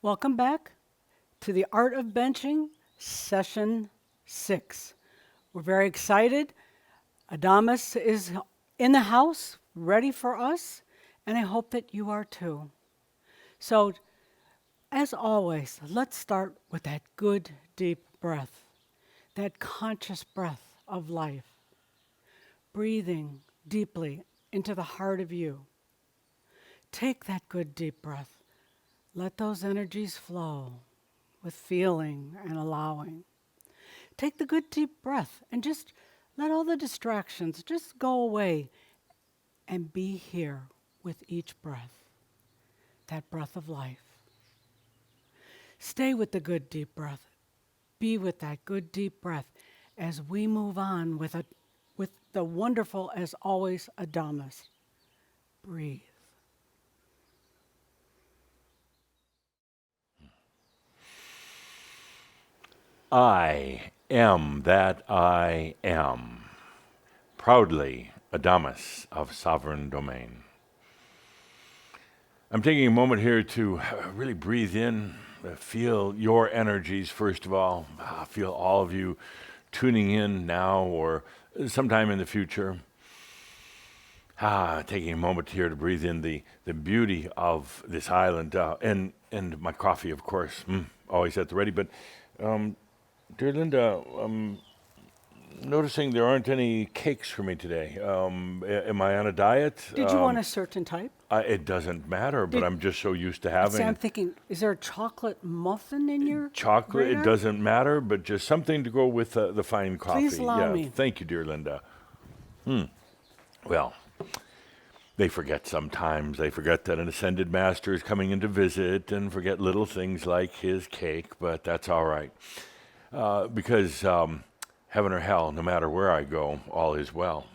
Welcome back to the Art of Benching, Session 6. We're very excited. Adamus is in the house, ready for us, and I hope that you are too. So, as always, let's start with that good, deep breath, that conscious breath of life, breathing deeply into the heart of you. Take that good, deep breath. Let those energies flow with feeling and allowing. Take the good deep breath and just let all the distractions just go away and be here with each breath, that breath of life. Stay with the good deep breath. Be with that good deep breath as we move on with the wonderful, as always, Adamus. Breathe. I am that I am. Proudly, Adamus of Sovereign Domain. I'm taking a moment here to really breathe in, feel your energies first of all. Feel all of you tuning in now or sometime in the future. Taking a moment here to breathe in the beauty of this island and my coffee, of course, always at the ready. But dear Linda, noticing there aren't any cakes for me today. Am I on a diet? Did you want a certain type? It doesn't matter, but I'm just so used to See, having I'm thinking, is there a chocolate muffin in your chocolate. radar? It doesn't matter, but just something to go with the fine coffee. Please allow yeah, me. Thank you, dear Linda. Well, they forget sometimes. They forget that an ascended master is coming in to visit and forget little things like his cake, but that's all right. Because heaven or hell, no matter where I go, all is well.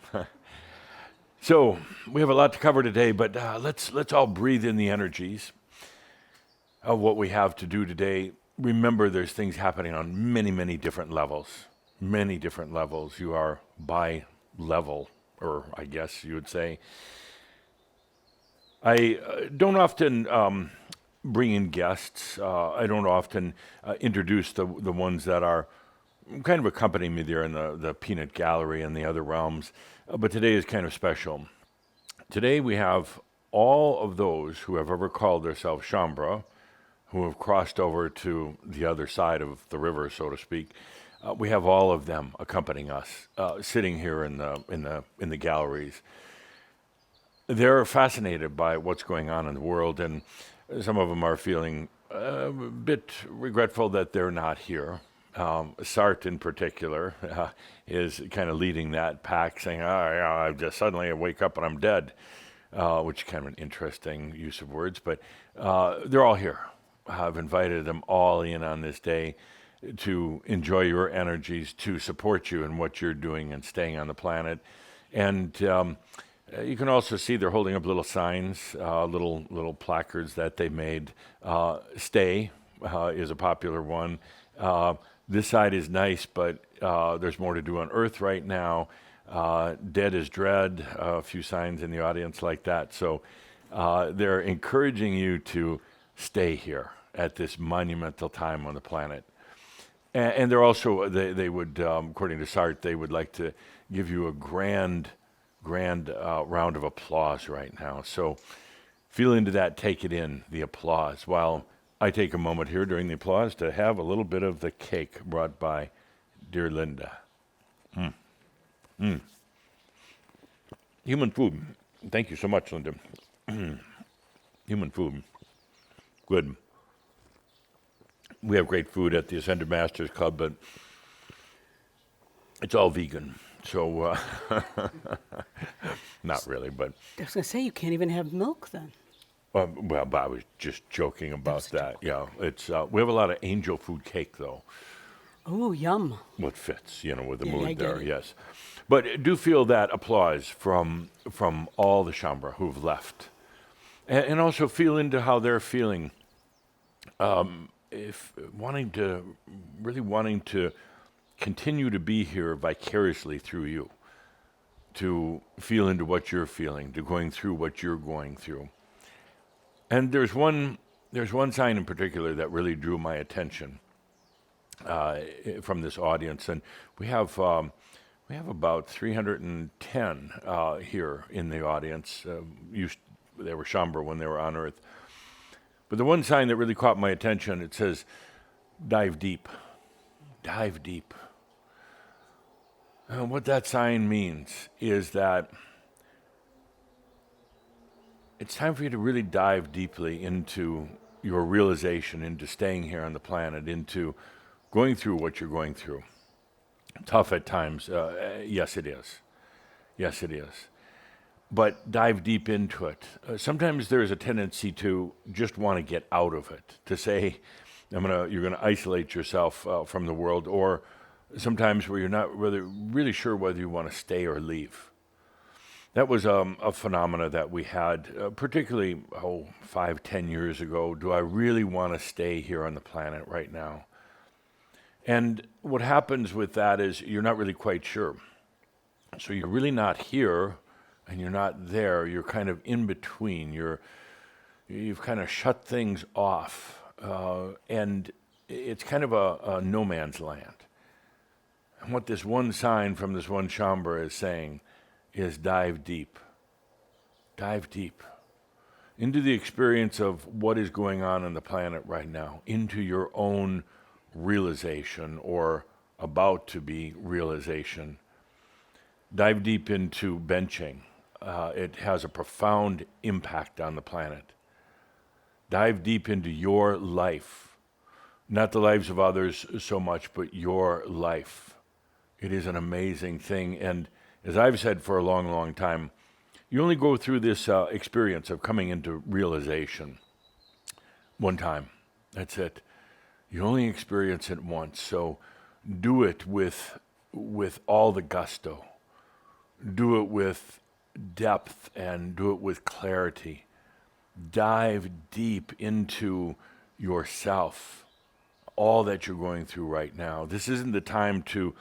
So we have a lot to cover today, but let's all breathe in the energies of what we have to do today. Remember, there's things happening on many different levels. Many different levels. You are by level, or I guess you would say. I don't often bring in guests. I don't often introduce the ones that are kind of accompanying me there in the peanut gallery and the other realms. But today is kind of special. Today we have all of those who have ever called themselves Shambra, who have crossed over to the other side of the river, so to speak. We have all of them accompanying us, sitting here in the galleries. They're fascinated by what's going on in the world, and some of them are feeling a bit regretful that they're not here. Sart in particular is kind of leading that pack, saying, I just suddenly wake up and I'm dead, which is kind of an interesting use of words, but they're all here. I've invited them all in on this day to enjoy your energies, to support you in what you're doing and staying on the planet. And you can also see they're holding up little signs, little placards that they made. Stay is a popular one. This side is nice, but there's more to do on Earth right now. Dead is dread, a few signs in the audience like that. So they're encouraging you to stay here at this monumental time on the planet. And they're also, they would, according to Sart, they would like to give you a grand round of applause right now. So feel into that, take it in, the applause, while I take a moment here during the applause to have a little bit of the cake brought by dear Linda. Human food. Thank you so much, Linda. Human food. Good. We have great food at the Ascended Masters Club, but it's all vegan. So, not really, but. I was going to say, you can't even have milk then. Well, but I was just joking about that. Yeah, it's we have a lot of angel food cake though. Oh, yum. What fits, with the Yeah, I mood get there. it. Yes, but do feel that applause from all the Shambra who've left, and also feel into how they're feeling. If wanting to continue to be here vicariously through you, to feel into what you're feeling, to going through what you're going through. And there's one there's one sign in particular that really drew my attention from this audience, and we have about 310 here in the audience. They were Shambra when they were on Earth. But the one sign that really caught my attention, it says, dive deep. Dive deep. And what that sign means is that it's time for you to really dive deeply into your realization, into staying here on the planet, into going through what you're going through. Tough at times. Yes, it is. Yes, it is. But dive deep into it. Sometimes there is a tendency to just want to get out of it, to say, you're gonna isolate yourself from the world, or sometimes where you're not really sure whether you want to stay or leave. That was a phenomena that we had, particularly 5-10 years ago. Do I really want to stay here on the planet right now? And what happens with that is you're not really quite sure. So you're really not here, and you're not there. You're kind of in between. You've kind of shut things off, and it's kind of a no man's land. And what this one sign from this one Shambra is saying is dive deep. Dive deep into the experience of what is going on the planet right now, into your own realization or about to be realization. Dive deep into benching. It has a profound impact on the planet. Dive deep into your life, not the lives of others so much, but your life. It is an amazing thing. And as I've said for a long, long time, you only go through this experience of coming into realization one time. That's it. You only experience it once, so do it with all the gusto. Do it with depth and do it with clarity. Dive deep into yourself, all that you're going through right now. This isn't the time to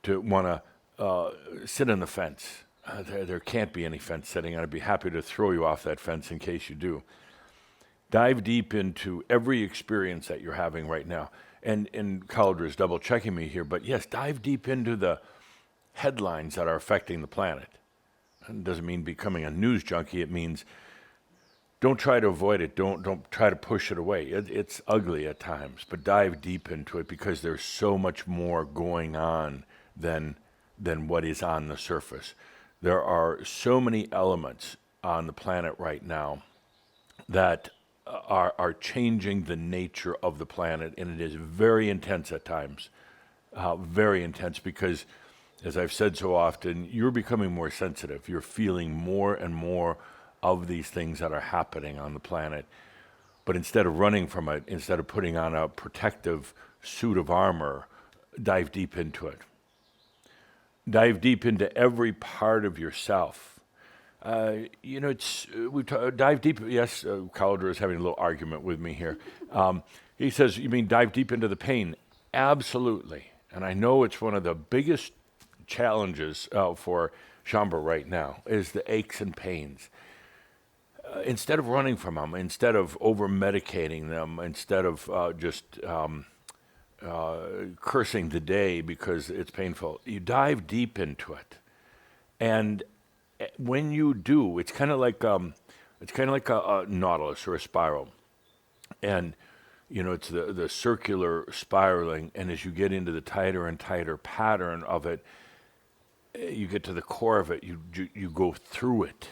want to sit on the fence. There can't be any fence sitting. I'd be happy to throw you off that fence in case you do. Dive deep into every experience that you're having right now. And Cauldre is double checking me here, but yes, dive deep into the headlines that are affecting the planet. It doesn't mean becoming a news junkie. It means don't try to avoid it. Don't try to push it away. It's ugly at times, but dive deep into it because there's so much more going on than what is on the surface. There are so many elements on the planet right now that are changing the nature of the planet, and it is very intense at times. Very intense because, as I've said so often, you're becoming more sensitive. You're feeling more and more of these things that are happening on the planet. But instead of running from it, instead of putting on a protective suit of armor, dive deep into it. Dive deep into every part of yourself. Dive deep. Yes, Cauldre is having a little argument with me here. He says, you mean dive deep into the pain? Absolutely. And I know it's one of the biggest challenges for Shambra right now is the aches and pains. Instead of running from them, instead of over-medicating them, instead of cursing the day because it's painful, you dive deep into it. And when you do, it's kind of like a nautilus or a spiral, and it's the circular spiraling. And as you get into the tighter and tighter pattern of it, you get to the core of it. You go through it.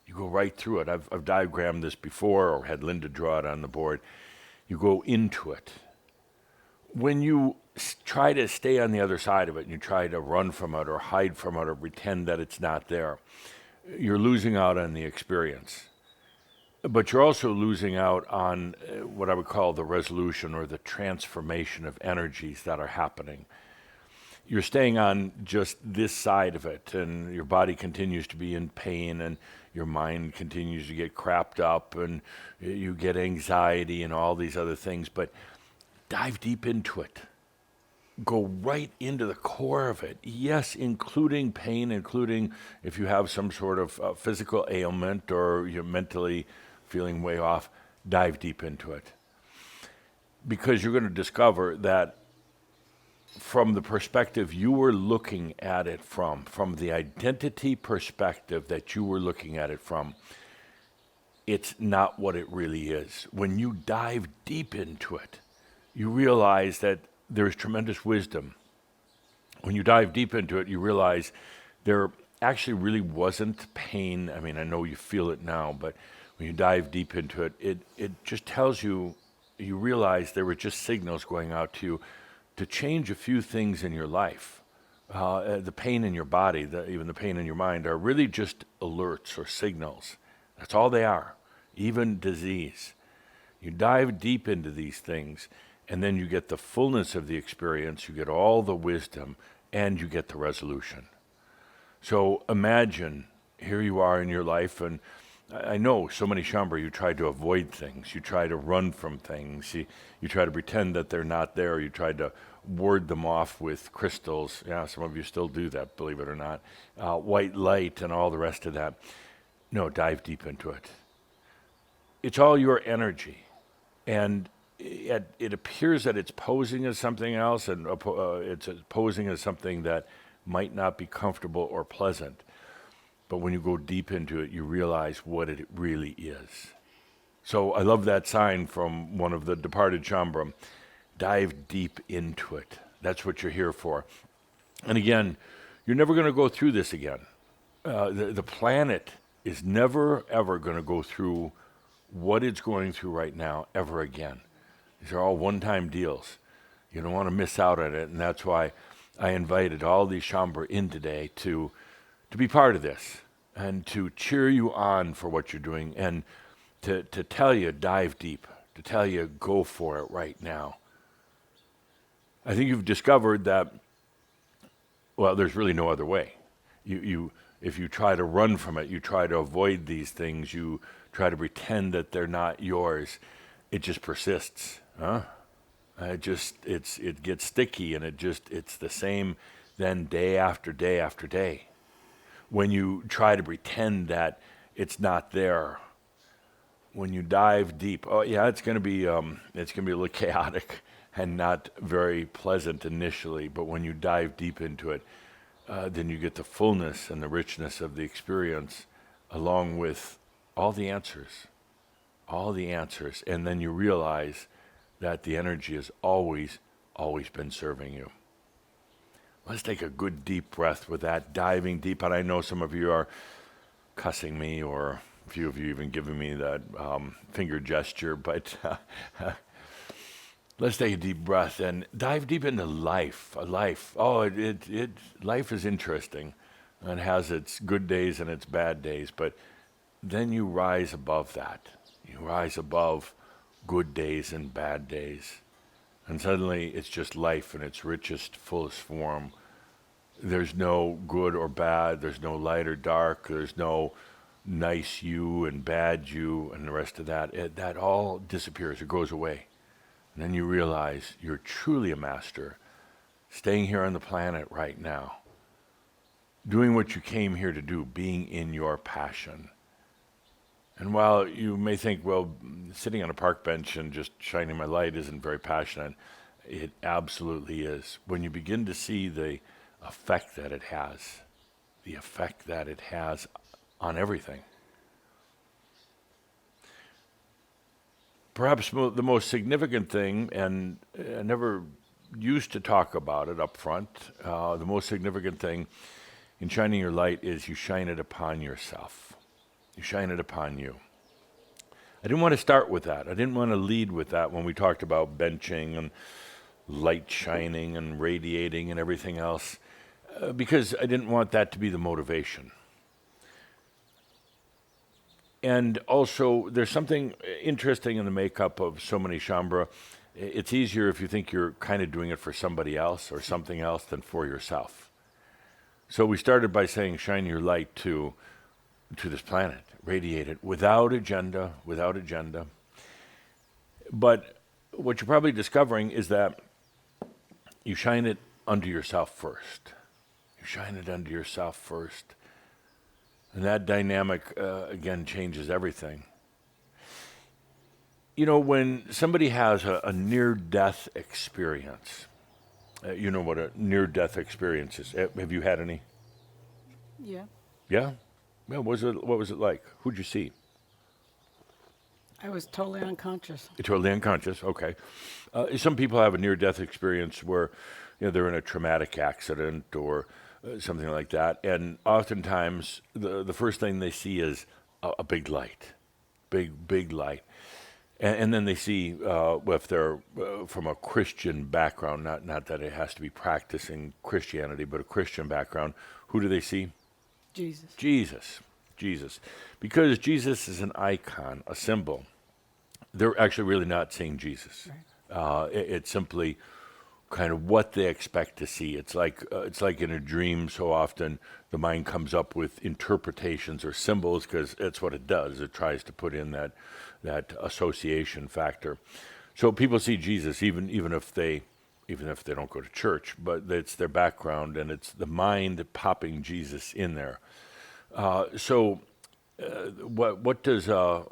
You go right through it. I've diagrammed this before, or had Linda draw it on the board. You go into it. When you try to stay on the other side of it, and you try to run from it or hide from it or pretend that it's not there, you're losing out on the experience. But you're also losing out on what I would call the resolution or the transformation of energies that are happening. You're staying on just this side of it, and your body continues to be in pain, and your mind continues to get crapped up, and you get anxiety and all these other things. But dive deep into it. Go right into the core of it. Yes, including pain, including if you have some sort of physical ailment or you're mentally feeling way off. dive deep into it. Because you're going to discover that from the perspective you were looking at it from the identity perspective that you were looking at it from, it's not what it really is. When you dive deep into it, you realize that there's tremendous wisdom. When you dive deep into it, you realize there actually really wasn't pain. I mean, I know you feel it now, but when you dive deep into it, it just tells you, you realize there were just signals going out to you to change a few things in your life. The pain in your body, even the pain in your mind, are really just alerts or signals. That's all they are, even disease. You dive deep into these things, and then you get the fullness of the experience, you get all the wisdom, and you get the resolution. So imagine, here you are in your life, and I know so many Shambhara, you try to avoid things, you try to run from things, you try to pretend that they're not there, you try to ward them off with crystals. Yeah, some of you still do that, believe it or not. White light and all the rest of that. No, dive deep into it. It's all your energy. And it appears that it's posing as something else, and it's posing as something that might not be comfortable or pleasant. But when you go deep into it, you realize what it really is. So I love that sign from one of the departed Shambhara. Dive deep into it. That's what you're here for. And again, you're never going to go through this again. The planet is never, ever going to go through what it's going through right now ever again. These are all one-time deals. You don't want to miss out on it, and that's why I invited all these Shambhara in today to be part of this and to cheer you on for what you're doing and to tell you dive deep, to tell you go for it right now. I think you've discovered that, well, there's really no other way. If you try to run from it, you try to avoid these things, you try to pretend that they're not yours, it just persists. It gets sticky, and it's the same then day after day after day. When you try to pretend that it's not there, when you dive deep, oh yeah, it's going to be a little chaotic and not very pleasant initially, but when you dive deep into it, then you get the fullness and the richness of the experience, along with all the answers, and then you realize that the energy has always been serving you. Let's take a good deep breath with that, diving deep. And I know some of you are cussing me, or a few of you even giving me that finger gesture, but let's take a deep breath and dive deep into life. Life. Oh, life is interesting and has its good days and its bad days, but then you rise above that. You rise above good days and bad days. And suddenly it's just life in its richest, fullest form. There's no good or bad. There's no light or dark. There's no nice you and bad you and the rest of that. That all disappears. It goes away. And then you realize you're truly a master, staying here on the planet right now, doing what you came here to do, being in your passion. And while you may think, well, sitting on a park bench and just shining my light isn't very passionate, it absolutely is. When you begin to see the effect that it has on everything. Perhaps the most significant thing, and I never used to talk about it up front, the most significant thing in shining your light is you shine it upon yourself. You shine it upon you. I didn't want to start with that. I didn't want to lead with that when we talked about benching and light shining and radiating and everything else, because I didn't want that to be the motivation. And also, there's something interesting in the makeup of so many Shambhara. It's easier if you think you're kind of doing it for somebody else or something else than for yourself. So we started by saying, shine your light to this planet, radiate it without agenda. But what you're probably discovering is that you shine it unto yourself first. And that dynamic, again, changes everything. You know, when somebody has a near-death experience, you know what a near-death experience is. Have you had any? Yeah. Yeah? Yeah, what was it like? Who'd you see? I was totally unconscious. You're totally unconscious. Okay. Some people have a near-death experience where, they're in a traumatic accident or something like that, and oftentimes the first thing they see is a big light, big light, and then they see if they're from a Christian background, not that it has to be practicing Christianity, but a Christian background. Who do they see? Jesus. Jesus, because Jesus is an icon, a symbol. They're actually really not seeing Jesus. Right. It's simply kind of what they expect to see. It's like in a dream. So often the mind comes up with interpretations or symbols because it's what it does. It tries to put in that association factor. So people see Jesus even if they don't go to church, but it's their background and it's the mind popping Jesus in there. So what does a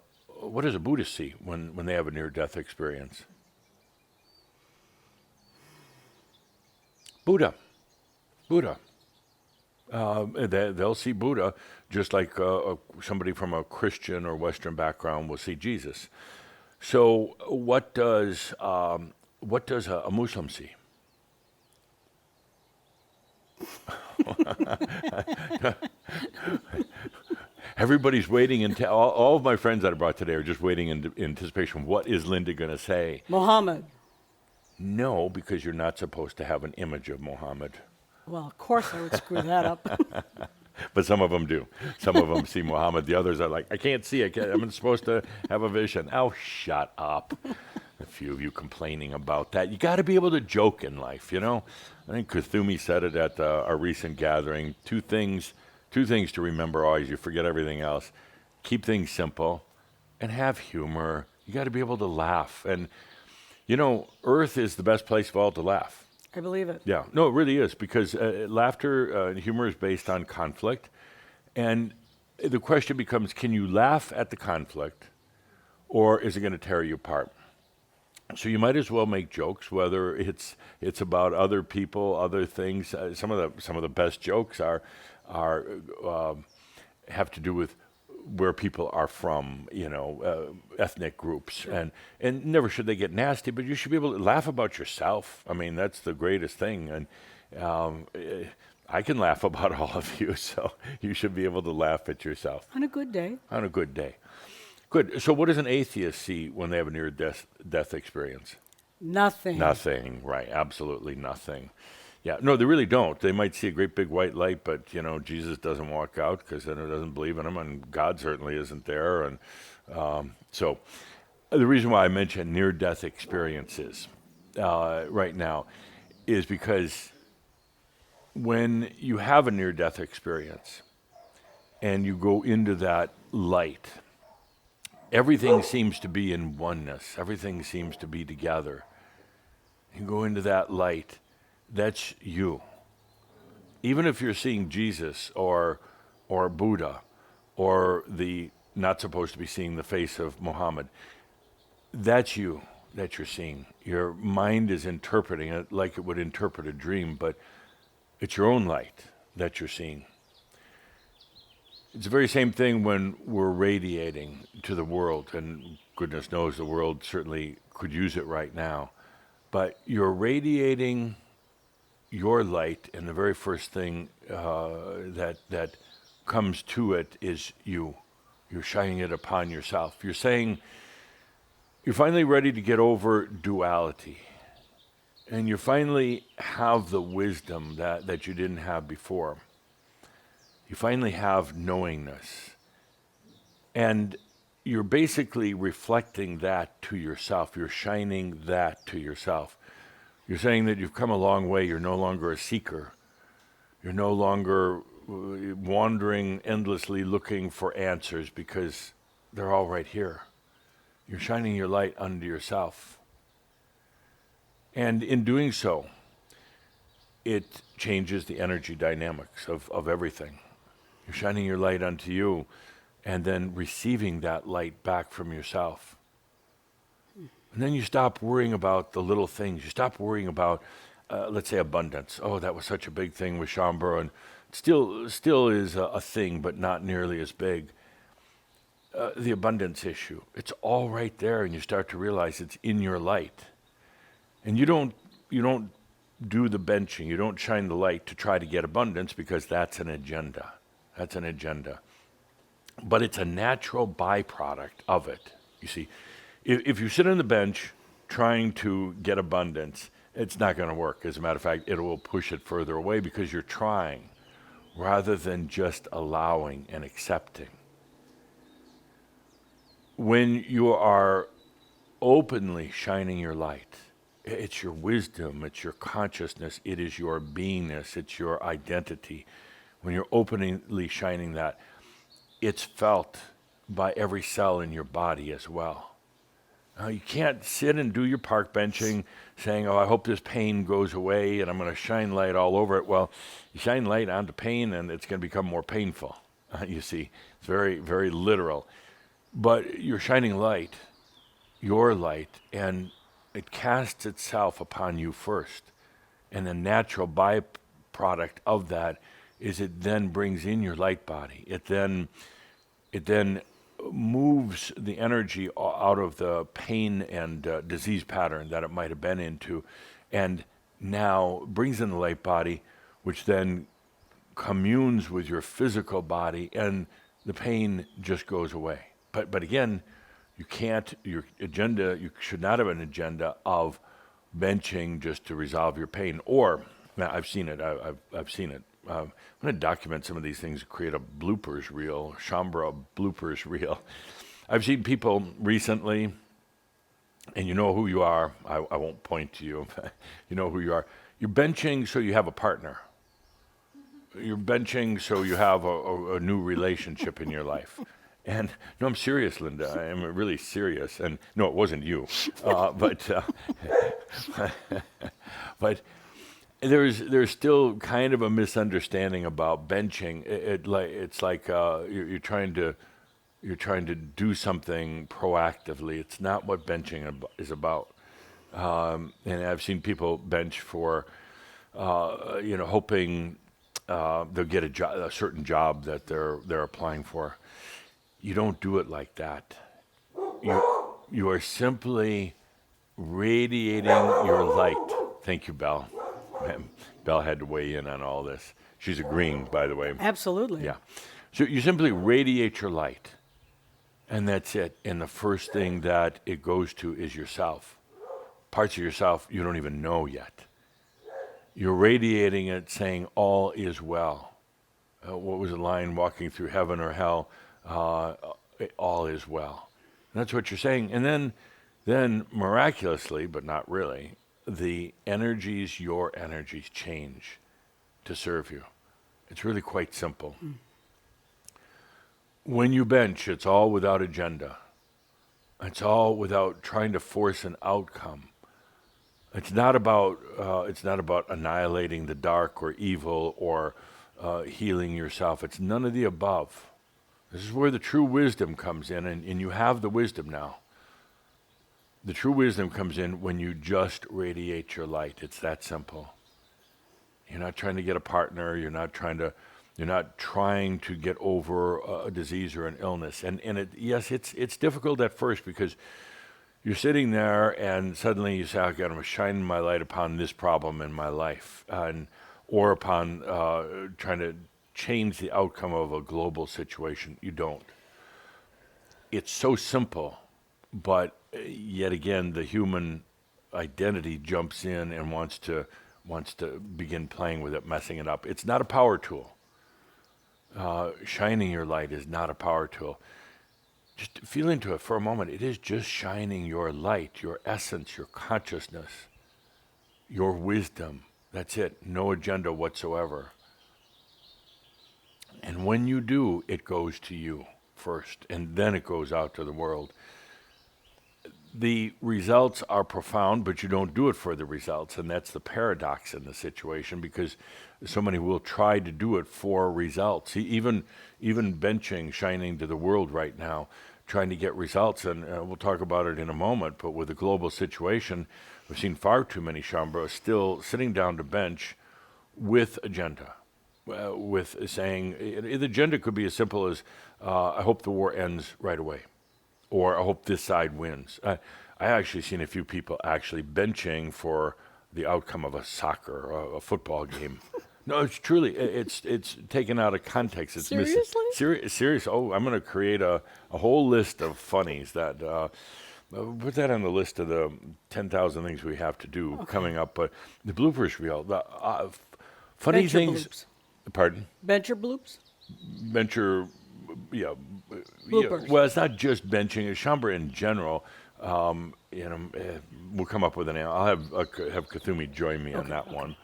Buddhist see when they have a near-death experience? Buddha. Buddha. They'll see Buddha just like somebody from a Christian or Western background will see Jesus. So what does a Muslim see? Everybody's waiting until all of my friends that I brought today are just waiting in anticipation. What is Linda going to say? Muhammad. No, because you're not supposed to have an image of Muhammad. Well, of course I would screw that up. But some of them do. Some of them see Muhammad. The others are like, I can't see. I'm supposed to have a vision. Oh, shut up. A few of you complaining about that. You got to be able to joke in life, you know. I think Kuthumi said it at our recent gathering. Two things to remember always. You forget everything else. Keep things simple and have humor. You got to be able to laugh. And, Earth is the best place of all to laugh. I believe it. Yeah, no, it really is because laughter and humor is based on conflict. And the question becomes, can you laugh at the conflict or is it going to tear you apart? So you might as well make jokes, whether it's about other people, other things. Some of the best jokes are have to do with where people are from, ethnic groups, Sure. and never should they get nasty, but you should be able to laugh about yourself. I mean, that's the greatest thing, and I can laugh about all of you, so you should be able to laugh at yourself On a good day. on a good day. Good. So, what does an atheist see when they have a near-death experience? Nothing. Nothing. Right. Absolutely nothing. Yeah, no, they really don't. They might see a great big white light, but Jesus doesn't walk out because then it doesn't believe in him, and God certainly isn't there. And so, the reason why I mention near-death experiences right now is because when you have a near-death experience and you go into that light, everything seems to be in oneness. Everything seems to be together. You go into that light. That's you. Even if you're seeing Jesus or Buddha or the not supposed to be seeing the face of Muhammad, that's you that you're seeing. Your mind is interpreting it like it would interpret a dream, but it's your own light that you're seeing. It's the very same thing when we're radiating to the world, and goodness knows the world certainly could use it right now. But you're radiating your light, and the very first thing that comes to it is you. You're shining it upon yourself. You're saying you're finally ready to get over duality, and you finally have the wisdom that you didn't have before. You finally have knowingness, and you're basically reflecting that to yourself. You're shining that to yourself. You're saying that you've come a long way. You're no longer a seeker. You're no longer wandering endlessly looking for answers because they're all right here. You're shining your light unto yourself. And in doing so, it changes the energy dynamics of everything. You're shining your light unto you and then receiving that light back from yourself. And then you stop worrying about the little things. You stop worrying about, let's say, abundance. Oh, that was such a big thing with Schomburg, and still is a thing, but not nearly as big. The abundance issue. It's all right there, and you start to realize it's in your light. And you don't do the benching. You don't shine the light to try to get abundance because that's an agenda. That's an agenda. But it's a natural byproduct of it. You see, if you sit on the bench trying to get abundance, it's not going to work. As a matter of fact, it will push it further away because you're trying rather than just allowing and accepting. When you are openly shining your light, it's your wisdom, it's your consciousness, it is your beingness, it's your identity. When you're openly shining that, it's felt by every cell in your body as well. Now, you can't sit and do your park benching saying, oh, I hope this pain goes away and I'm going to shine light all over it. Well, you shine light onto pain and it's going to become more painful. You see, it's very, very literal. But you're shining light, your light, and it casts itself upon you first. And the natural byproduct of that is it then brings in your light body. It then moves the energy out of the pain and disease pattern that it might have been into, and now brings in the light body, which then communes with your physical body, and the pain just goes away. But again, your agenda, you should not have an agenda of benching just to resolve your pain. Or, now I've seen it, I've seen it. I'm going to document some of these things, create a bloopers reel, Shambhala bloopers reel. I've seen people recently, and you know who you are. I won't point to you. You know who you are. You're benching so you have a partner. You're benching so you have a new relationship in your life. And no, I'm serious, Linda. I am really serious. And no, it wasn't you. But there's still kind of a misunderstanding about benching. It's like you're trying to do something proactively. It's not what benching is about. And I've seen people bench for, hoping they'll get a certain job that they're applying for. You don't do it like that. You are simply radiating your light. Thank you, Belle. Belle had to weigh in on all this. She's agreeing, by the way. Absolutely. Yeah. So you simply radiate your light, and that's it. And the first thing that it goes to is yourself. Parts of yourself you don't even know yet. You're radiating it, saying, all is well. What was the line, walking through heaven or hell? All is well. And that's what you're saying. And then miraculously, but not really, your energies change to serve you. It's really quite simple. When you bench, it's all without agenda. It's all without trying to force an outcome. It's not about annihilating the dark or evil or healing yourself. It's none of the above. This is where the true wisdom comes in, and you have the wisdom now. The true wisdom comes in when you just radiate your light. It's that simple. You're not trying to get a partner. You're not trying to get over a disease or an illness. And it's difficult at first because you're sitting there and suddenly you say, okay, I'm shining my light upon this problem in my life, or upon trying to change the outcome of a global situation. You don't. It's so simple, but yet again, the human identity jumps in and wants to begin playing with it, messing it up. It's not a power tool. Shining your light is not a power tool. Just feel into it for a moment. It is just shining your light, your essence, your consciousness, your wisdom. That's it. No agenda whatsoever. And when you do, it goes to you first, and then it goes out to the world. The results are profound, but you don't do it for the results, and that's the paradox in the situation, because so many will try to do it for results. Even benching, shining to the world right now, trying to get results. And we'll talk about it in a moment. But with the global situation, we've seen far too many Chambres still sitting down to bench with agenda. With saying the agenda could be as simple as I hope the war ends right away, or I hope this side wins. I actually seen a few people actually benching for the outcome of a soccer or a football game. No, it's truly it's taken out of context. It's Seriously? serious. Oh, I'm going to create a whole list of funnies that put that on the list of the 10,000 things we have to do coming up. But the bloopers reel, the funny Venture things. bloops. Pardon? Venture bloops? Venture, yeah, Bloopers. well, it's not just benching. It's Chambre in general. We'll come up with an. I'll have Kathumi join me on that one.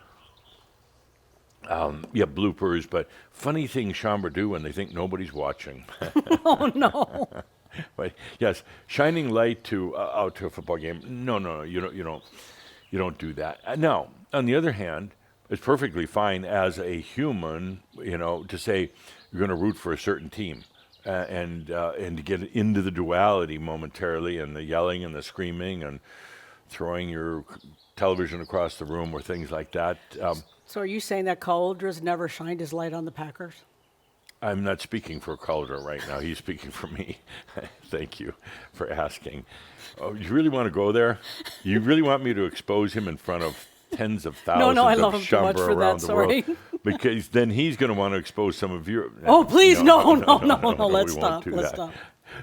Yeah, bloopers, but funny things Chambre do when they think nobody's watching. Oh, no. But yes, shining light to out to a football game. No, you don't do that. Now, on the other hand, it's perfectly fine as a human, to say you're going to root for a certain team, and to get into the duality momentarily, and the yelling and the screaming and throwing your television across the room or things like that. So are you saying that Caldra's never shined his light on the Packers? I'm not speaking for Calder right now. He's speaking for me. Thank you for asking. Oh, you really want to go there? You really want me to expose him in front of tens of thousands No, I of love him too much Chambre for that, around the world? sorry. Because then he's going to want to expose some of your... Oh, please, no, we let's won't stop, do let's that. stop.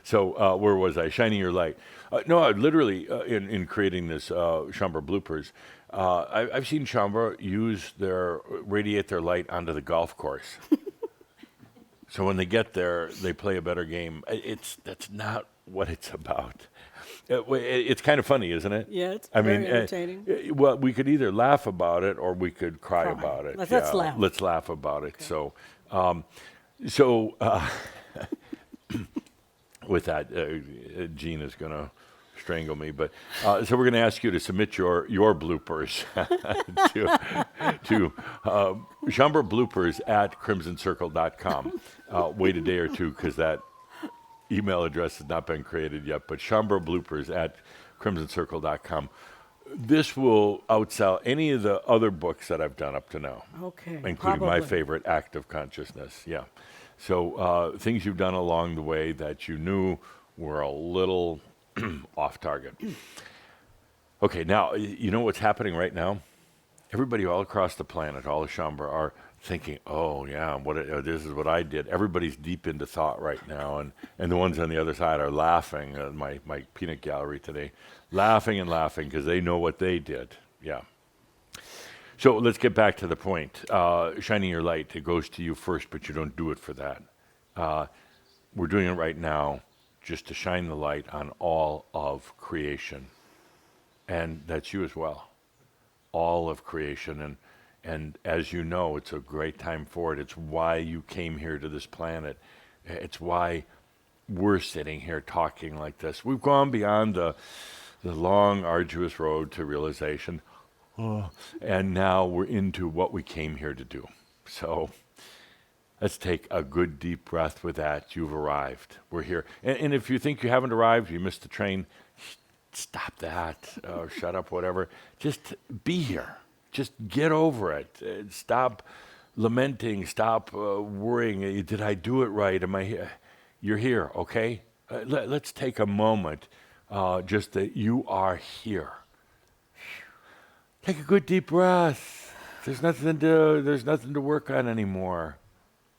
So where was I? Shining your light. No, I literally, in creating this Chambre bloopers, I've seen Chambre radiate their light onto the golf course. So when they get there, they play a better game. That's not what it's about. It's kind of funny, isn't it? Yeah, it's very entertaining. Well, we could either laugh about it or we could cry about it. Let's laugh. Let's laugh about it. Okay. So with that, Gene is going to strangle me. But so we're going to ask you to submit your bloopers to chambrebloopers@crimsoncircle.com. Wait a day or two because that email address has not been created yet. But chambrebloopers@crimsoncircle.com. This will outsell any of the other books that I've done up to now. Okay, including my probably. favorite, Act of Consciousness. Yeah. So things you've done along the way that you knew were a little off target. Okay, now, you know what's happening right now? Everybody all across the planet, all the Chambre, are thinking, oh, yeah, this is what I did. Everybody's deep into thought right now, and the ones on the other side are laughing, my peanut gallery today, laughing because they know what they did. Yeah. So let's get back to the point. Shining your light, it goes to you first, but you don't do it for that. We're doing it right now just to shine the light on all of creation. And that's you as well. All of creation. And as you know, it's a great time for it. It's why you came here to this planet. It's why we're sitting here talking like this. We've gone beyond the long, arduous road to realization. And now we're into what we came here to do. So let's take a good deep breath with that. You've arrived. We're here. And if you think you haven't arrived, you missed the train, stop that. Shut up, whatever. Just be here. Just get over it. Stop lamenting. Stop worrying. Did I do it right? Am I here? You're here, okay? Let's take a moment just that you are here. Take a good deep breath. There's nothing to work on anymore.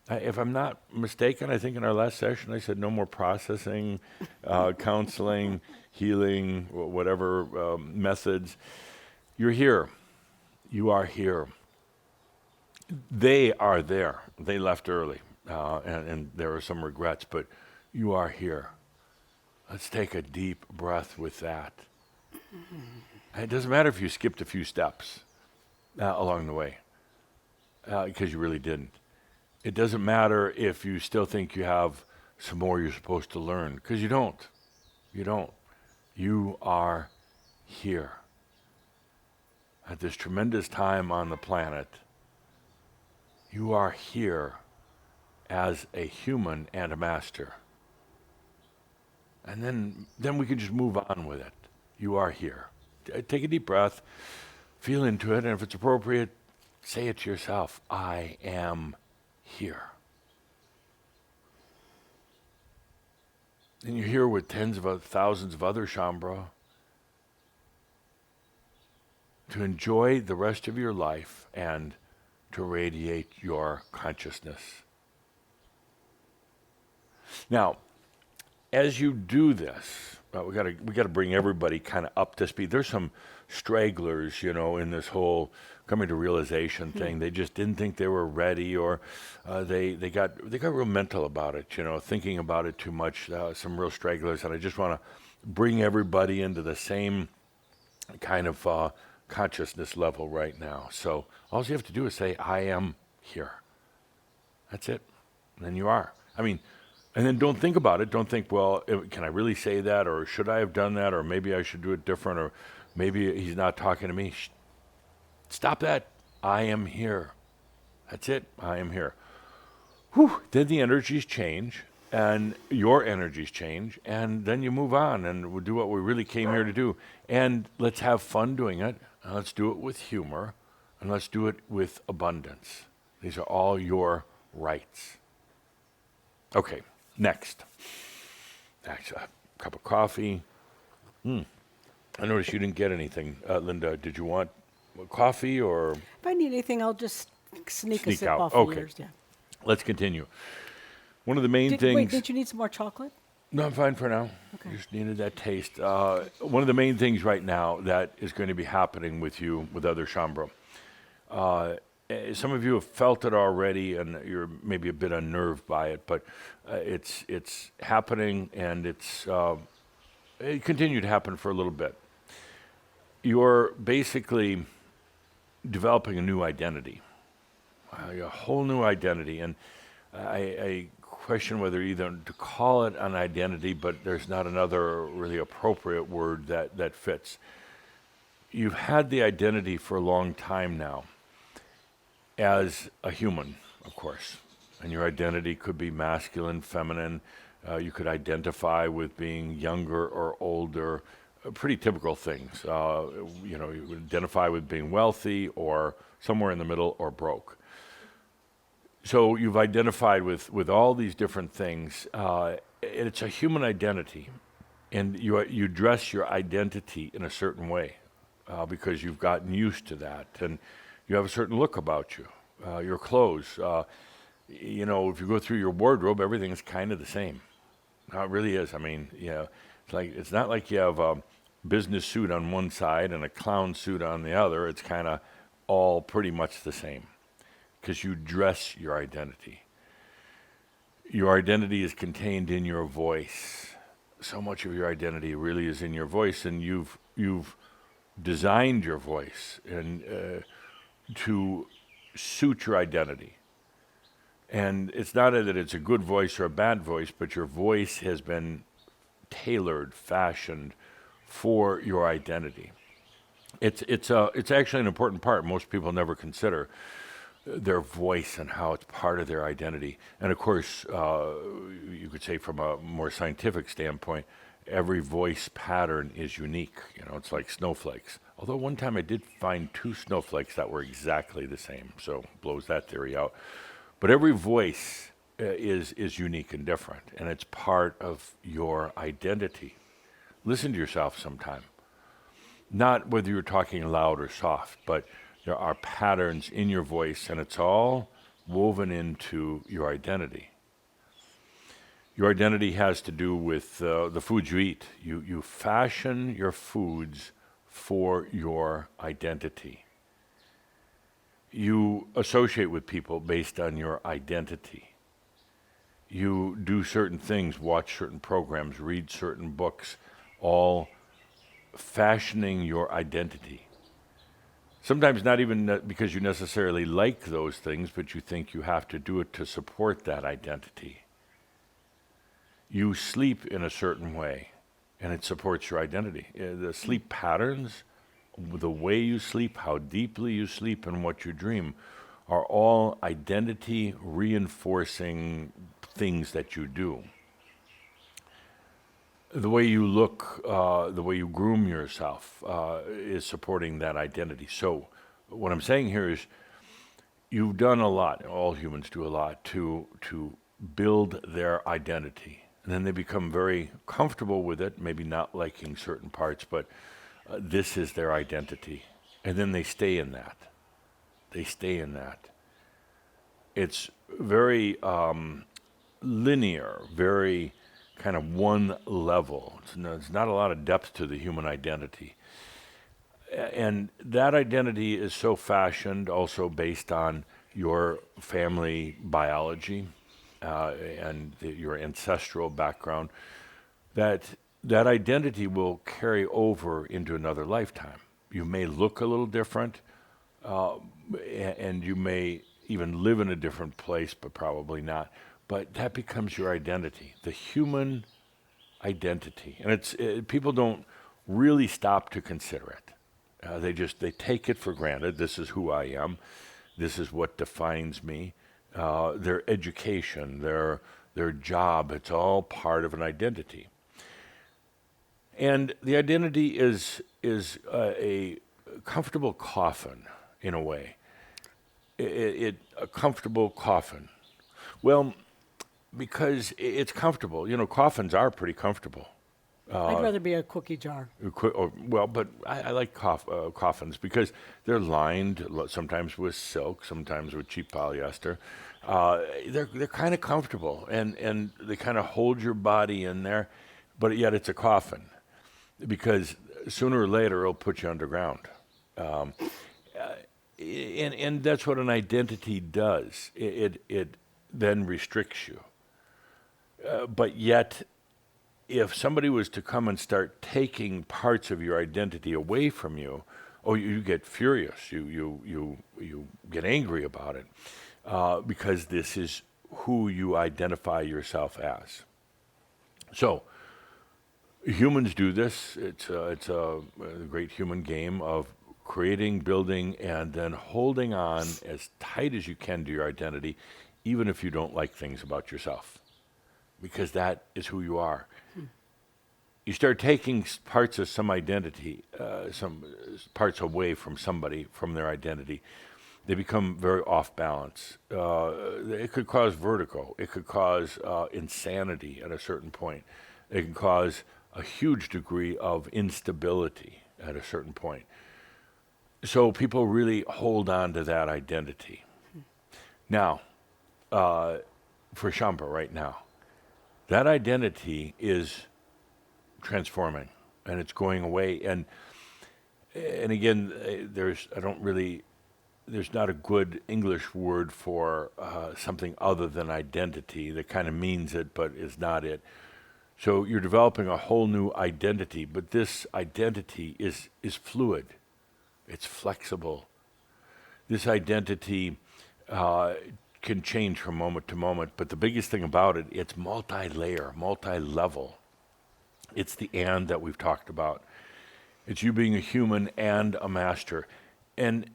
If I'm not mistaken, I think in our last session I said no more processing, counseling, healing, whatever methods. You're here. You are here. They are there. They left early, and there are some regrets, but you are here. Let's take a deep breath with that. It doesn't matter if you skipped a few steps along the way, because you really didn't. It doesn't matter if you still think you have some more you're supposed to learn, because you don't. You don't. You are here. At this tremendous time on the planet, you are here as a human and a master. And then we can just move on with it. You are here. Take a deep breath, feel into it, and if it's appropriate, say it to yourself. I am here. And you're here with tens of thousands of other Shambhala to enjoy the rest of your life and to radiate your consciousness. Now, as you do this, we got to bring everybody kind of up to speed. There's some stragglers, in this whole coming to realization thing. They just didn't think they were ready, or they got real mental about it, thinking about it too much. Some real stragglers, and I just want to bring everybody into the same kind of consciousness level right now. So all you have to do is say, I am here. That's it. And then you are. And then don't think about it. Don't think, well, can I really say that? Or should I have done that? Or maybe I should do it different? Or maybe he's not talking to me. Stop that. I am here. That's it. I am here. Whew. Then the energies change, and your energies change, and then you move on, and we'll do what we really came here to do. And let's have fun doing it, and let's do it with humor, and let's do it with abundance. These are all your rights. Okay. Next, actually, a cup of coffee. I noticed you didn't get anything. Linda, did you want coffee or? If I need anything, I'll just sneak a sip out. off Okay. of yours. Yeah. Let's continue. One of the main Wait, things. did you need some more chocolate? No, I'm fine for now. Okay. Just needed that taste. One of the main things right now that is going to be happening with you, with other Shambhala. Some of you have felt it already, and you're maybe a bit unnerved by it, but it's happening, and it continued to happen for a little bit. You're basically developing a new identity, a whole new identity, and I question whether either to call it an identity, but there's not another really appropriate word that fits. You've had the identity for a long time now, as a human, of course, and your identity could be masculine, feminine. You could identify with being younger or older, pretty typical things. You would identify with being wealthy or somewhere in the middle or broke. So you've identified with all these different things. It's a human identity, and you dress your identity in a certain way because you've gotten used to that, and you have a certain look about you, your clothes. If you go through your wardrobe, everything is kind of the same. Now, it really is. It's not like you have a business suit on one side and a clown suit on the other. It's kind of all pretty much the same because you dress your identity. Your identity is contained in your voice. So much of your identity really is in your voice, and you've designed your voice and to suit your identity. And it's not that it's a good voice or a bad voice, but your voice has been tailored, fashioned for your identity. It's actually an important part. Most people never consider their voice and how it's part of their identity. And of course, you could say from a more scientific standpoint, every voice pattern is unique. It's like snowflakes. Although one time I did find 2 snowflakes that were exactly the same, so blows that theory out. But every voice is unique and different, and it's part of your identity. Listen to yourself sometime. Not whether you're talking loud or soft, but there are patterns in your voice, and it's all woven into your identity. Your identity has to do with the foods you eat. You fashion your foods for your identity. You associate with people based on your identity. You do certain things, watch certain programs, read certain books, all fashioning your identity. Sometimes not even because you necessarily like those things, but you think you have to do it to support that identity. You sleep in a certain way, and it supports your identity. The sleep patterns, the way you sleep, how deeply you sleep, and what you dream are all identity reinforcing things that you do. The way you look, the way you groom yourself is supporting that identity. So, what I'm saying here is you've done a lot, all humans do a lot, to build their identity. And then they become very comfortable with it, maybe not liking certain parts, but this is their identity. And then they stay in that. They stay in that. It's very linear, very kind of one level. It's not a lot of depth to the human identity. And that identity is so fashioned also based on your family biology and your ancestral background that that identity will carry over into another lifetime. You may look a little different, and you may even live in a different place, but probably not. But that becomes your identity, the human identity, and people don't really stop to consider it. They take it for granted. This is who I am. This is what defines me. Their education, their job, it's all part of an identity. And the identity is a comfortable coffin in a way. A comfortable coffin. Well, because it's comfortable. You know, coffins are pretty comfortable. I'd rather be a cookie jar. Well, but I like coffins because they're lined sometimes with silk, sometimes with cheap polyester. They're kind of comfortable and they kind of hold your body in there, but yet it's a coffin because sooner or later it'll put you underground. And that's what an identity does. It then restricts you. But yet, if somebody was to come and start taking parts of your identity away from you, oh, you get furious. You get angry about it because this is who you identify yourself as. So humans do this. It's a great human game of creating, building, and then holding on as tight as you can to your identity, even if you don't like things about yourself, because that is who you are. You start taking parts of some identity, some parts away from somebody, from their identity, they become very off balance. It could cause vertigo. It could cause insanity at a certain point. It can cause a huge degree of instability at a certain point. So people really hold on to that identity. Now, for Shamba right now, that identity is transforming and it's going away. And again, there's not a good English word for something other than identity that kind of means it, but is not it. So you're developing a whole new identity, but this identity is fluid. It's flexible. This identity can change from moment to moment, but the biggest thing about it, it's multi-layer, multi-level. It's the and that we've talked about. It's you being a human and a master. And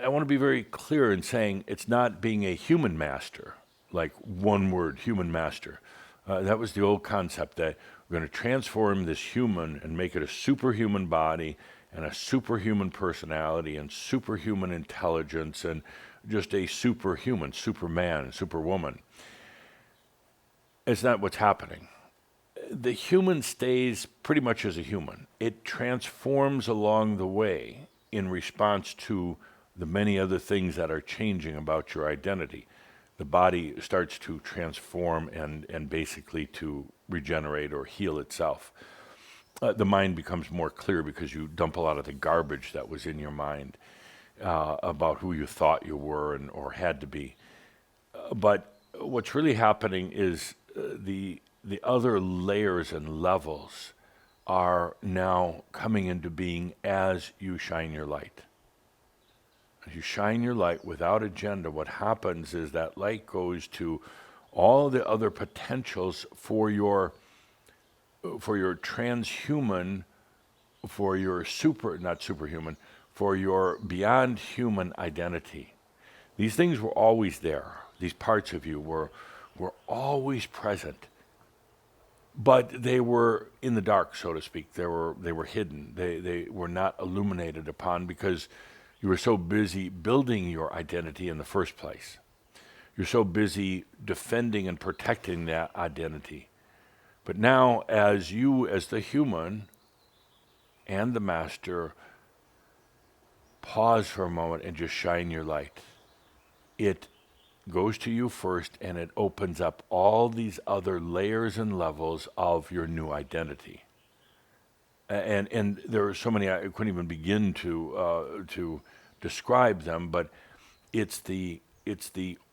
I want to be very clear in saying it's not being a human master, like one word, human master. That was the old concept that we're going to transform this human and make it a superhuman body and a superhuman personality and superhuman intelligence and just a superhuman, superman, superwoman. It's not what's happening. The human stays pretty much as a human. It transforms along the way in response to the many other things that are changing about your identity. The body starts to transform and basically to regenerate or heal itself. The mind becomes more clear because you dump a lot of the garbage that was in your mind about who you thought you were or had to be. But what's really happening is the other layers and levels are now coming into being as you shine your light. As you shine your light without agenda, what happens is that light goes to all the other potentials for your transhuman, for your not superhuman, for your beyond human identity. These things were always there. These parts of you were always present. but they were in the dark, so to speak. They were hidden. They were not illuminated upon because you were so busy building your identity in the first place. You're so busy defending and protecting that identity. But now, as you, as the human and the master, pause for a moment and just shine your light, it goes to you first and it opens up all these other layers and levels of your new identity. And there are so many I couldn't even begin to describe them, but it's the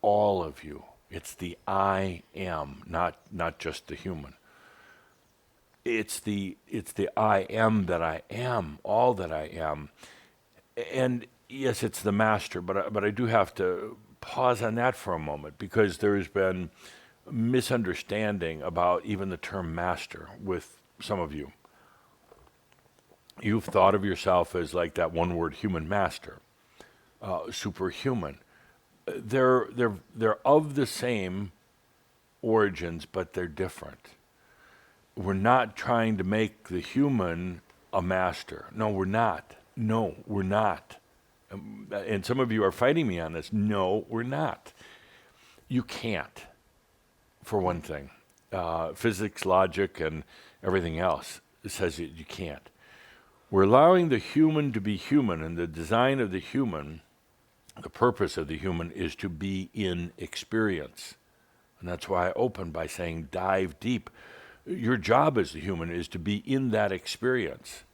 all of you. It's the I am, not just the human. It's the I am that I am, all that I am. And yes, it's the master, but I do have to pause on that for a moment because there has been misunderstanding about even the term master with some of you. You've thought of yourself as like that one word human master, superhuman. They're of the same origins, but they're different. We're not trying to make the human a master. No, we're not. No, we're not. And some of you are fighting me on this. No, we're not. You can't, for one thing. Physics, logic, and everything else says that you can't. We're allowing the human to be human, and the design of the human, the purpose of the human, is to be in experience. And that's why I open by saying dive deep. Your job as the human is to be in that experience.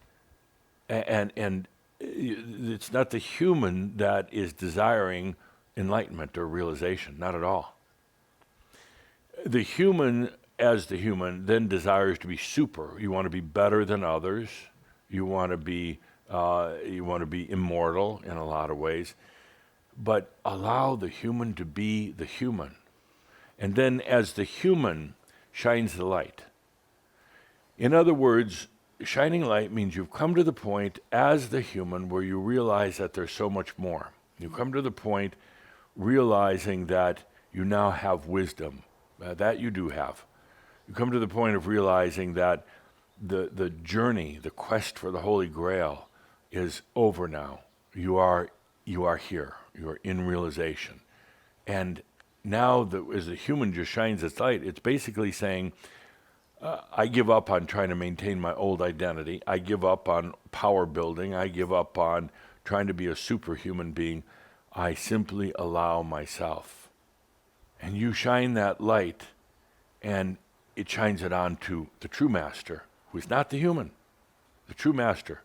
And it's not the human that is desiring enlightenment or realization, not at all. The human, as the human, then desires to be super. You want to be better than others. You want to be immortal in a lot of ways. But allow the human to be the human. And then as the human shines the light. In other words, shining light means you've come to the point as the human where you realize that there's so much more. You come to the point realizing that you now have wisdom. That you do have. You come to the point of realizing that the journey, the quest for the Holy Grail is over now. You are here. You are in realization. And now as the human just shines its light, it's basically saying, I give up on trying to maintain my old identity. I give up on power building. I give up on trying to be a superhuman being. I simply allow myself. And you shine that light, and it shines it on to the true master, who is not the human, the true master.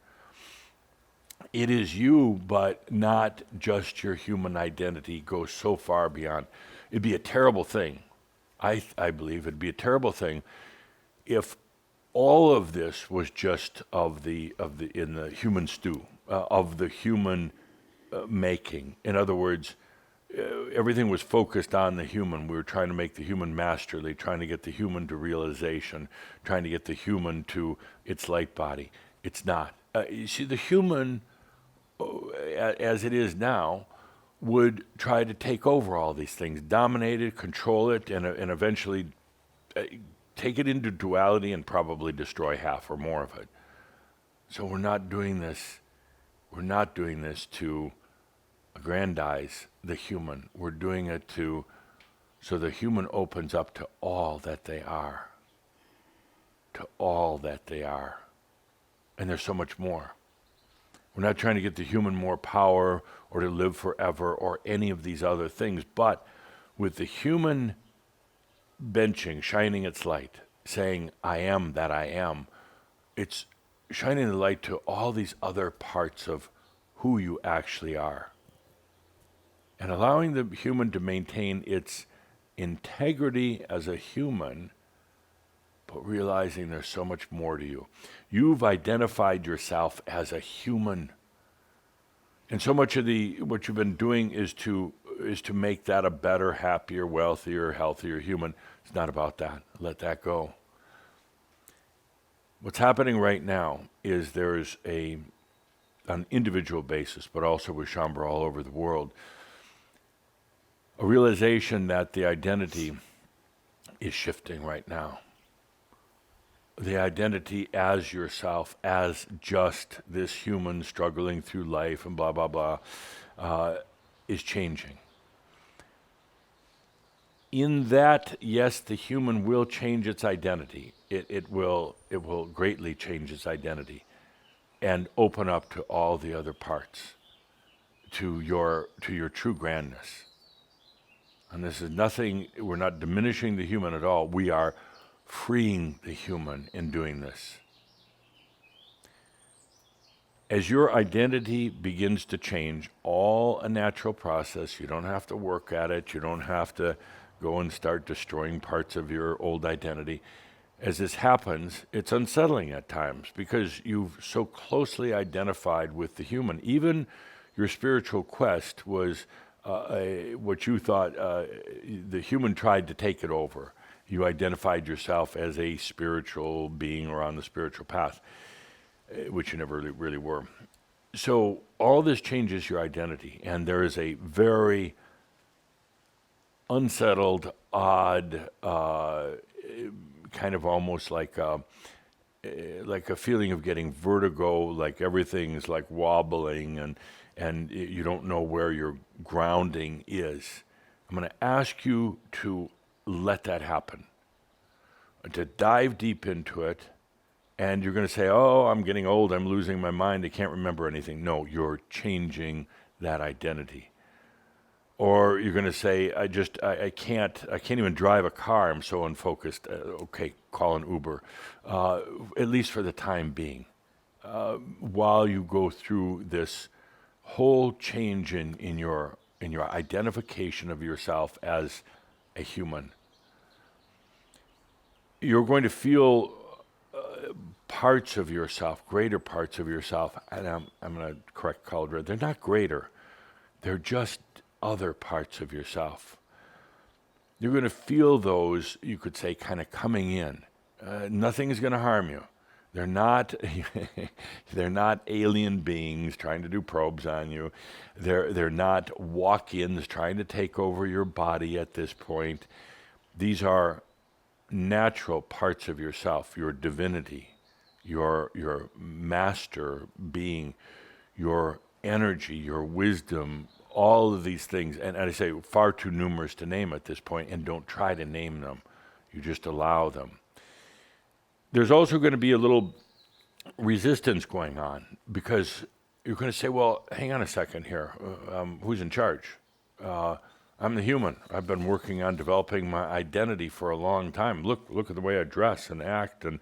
It is you, but not just your human identity goes so far beyond. It'd be a terrible thing. I believe it'd be a terrible thing if all of this was just in the human stew, of the human making. In other words, everything was focused on the human. We were trying to make the human masterly, trying to get the human to realization, trying to get the human to its light body. It's not. You see, the human, as it is now, would try to take over all these things, dominate it, control it, and eventually take it into duality and probably destroy half or more of it. So we're not doing this. We're not doing this to aggrandize the human. We're doing it so the human opens up to all that they are. To all that they are. And there's so much more. We're not trying to get the human more power or to live forever or any of these other things, but with the human benching, shining its light, saying, I am that I am, it's shining the light to all these other parts of who you actually are. And allowing the human to maintain its integrity as a human, but realizing there's so much more to you. You've identified yourself as a human. And so much of what you've been doing is to make that a better, happier, wealthier, healthier human. It's not about that. Let that go. What's happening right now is there's on individual basis, but also with Shambhala all over the world, a realization that the identity is shifting right now. the identity as yourself, as just this human struggling through life and blah, blah, blah, is changing. In that, yes, the human will change its identity. It will greatly change its identity and open up to all the other parts, to your true grandness. And this is nothing, we're not diminishing the human at all. We are freeing the human in doing this. As your identity begins to change, all a natural process, you don't have to work at it, you don't have to go and start destroying parts of your old identity. As this happens, it's unsettling at times because you've so closely identified with the human. Even your spiritual quest was what you thought the human tried to take it over. You identified yourself as a spiritual being or on the spiritual path, which you never really were. So all this changes your identity, and there is a very unsettled, odd, kind of almost like a feeling of getting vertigo, like everything's like wobbling, and you don't know where your grounding is. I'm going to ask you to let that happen, to dive deep into it. And you're going to say, oh, I'm getting old, I'm losing my mind, I can't remember anything. No, you're changing that identity. Or you're going to say, I can't even drive a car, I'm so unfocused. Okay, call an Uber, at least for the time being. While you go through this whole change in your identification of yourself as a human, you're going to feel parts of yourself, greater parts of yourself, and I'm going to correct Caldera, they're not greater, they're just other parts of yourself. You're going to feel those, you could say, kind of coming in. Nothing is going to harm you. They're not, they're not alien beings trying to do probes on you. They're not walk-ins trying to take over your body at this point. These are natural parts of yourself, your divinity, your master being, your energy, your wisdom, all of these things. And I say far too numerous to name at this point, and don't try to name them. You just allow them. There's also going to be a little resistance going on because you're going to say, well, hang on a second here. Who's in charge? I'm the human. I've been working on developing my identity for a long time. Look at the way I dress and act and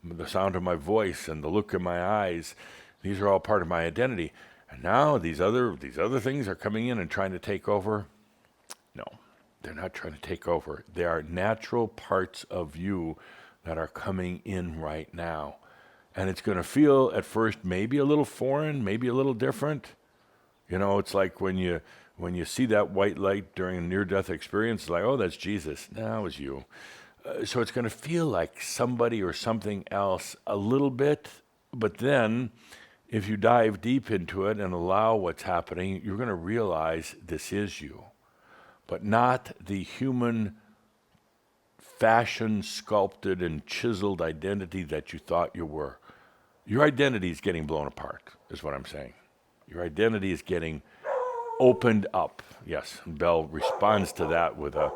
the sound of my voice and the look in my eyes. These are all part of my identity. And now these other things are coming in and trying to take over. No, they're not trying to take over. They are natural parts of you that are coming in right now. And it's going to feel at first maybe a little foreign, maybe a little different. You know, it's like when you see that white light during a near-death experience, it's like, oh, that's Jesus. No, it was you. So it's going to feel like somebody or something else a little bit, but then if you dive deep into it and allow what's happening, you're going to realize this is you, but not the human fashioned, sculpted, and chiseled identity that you thought you were. Your identity is getting blown apart, is what I'm saying. Your identity is getting opened up. Yes, and Belle responds to that with a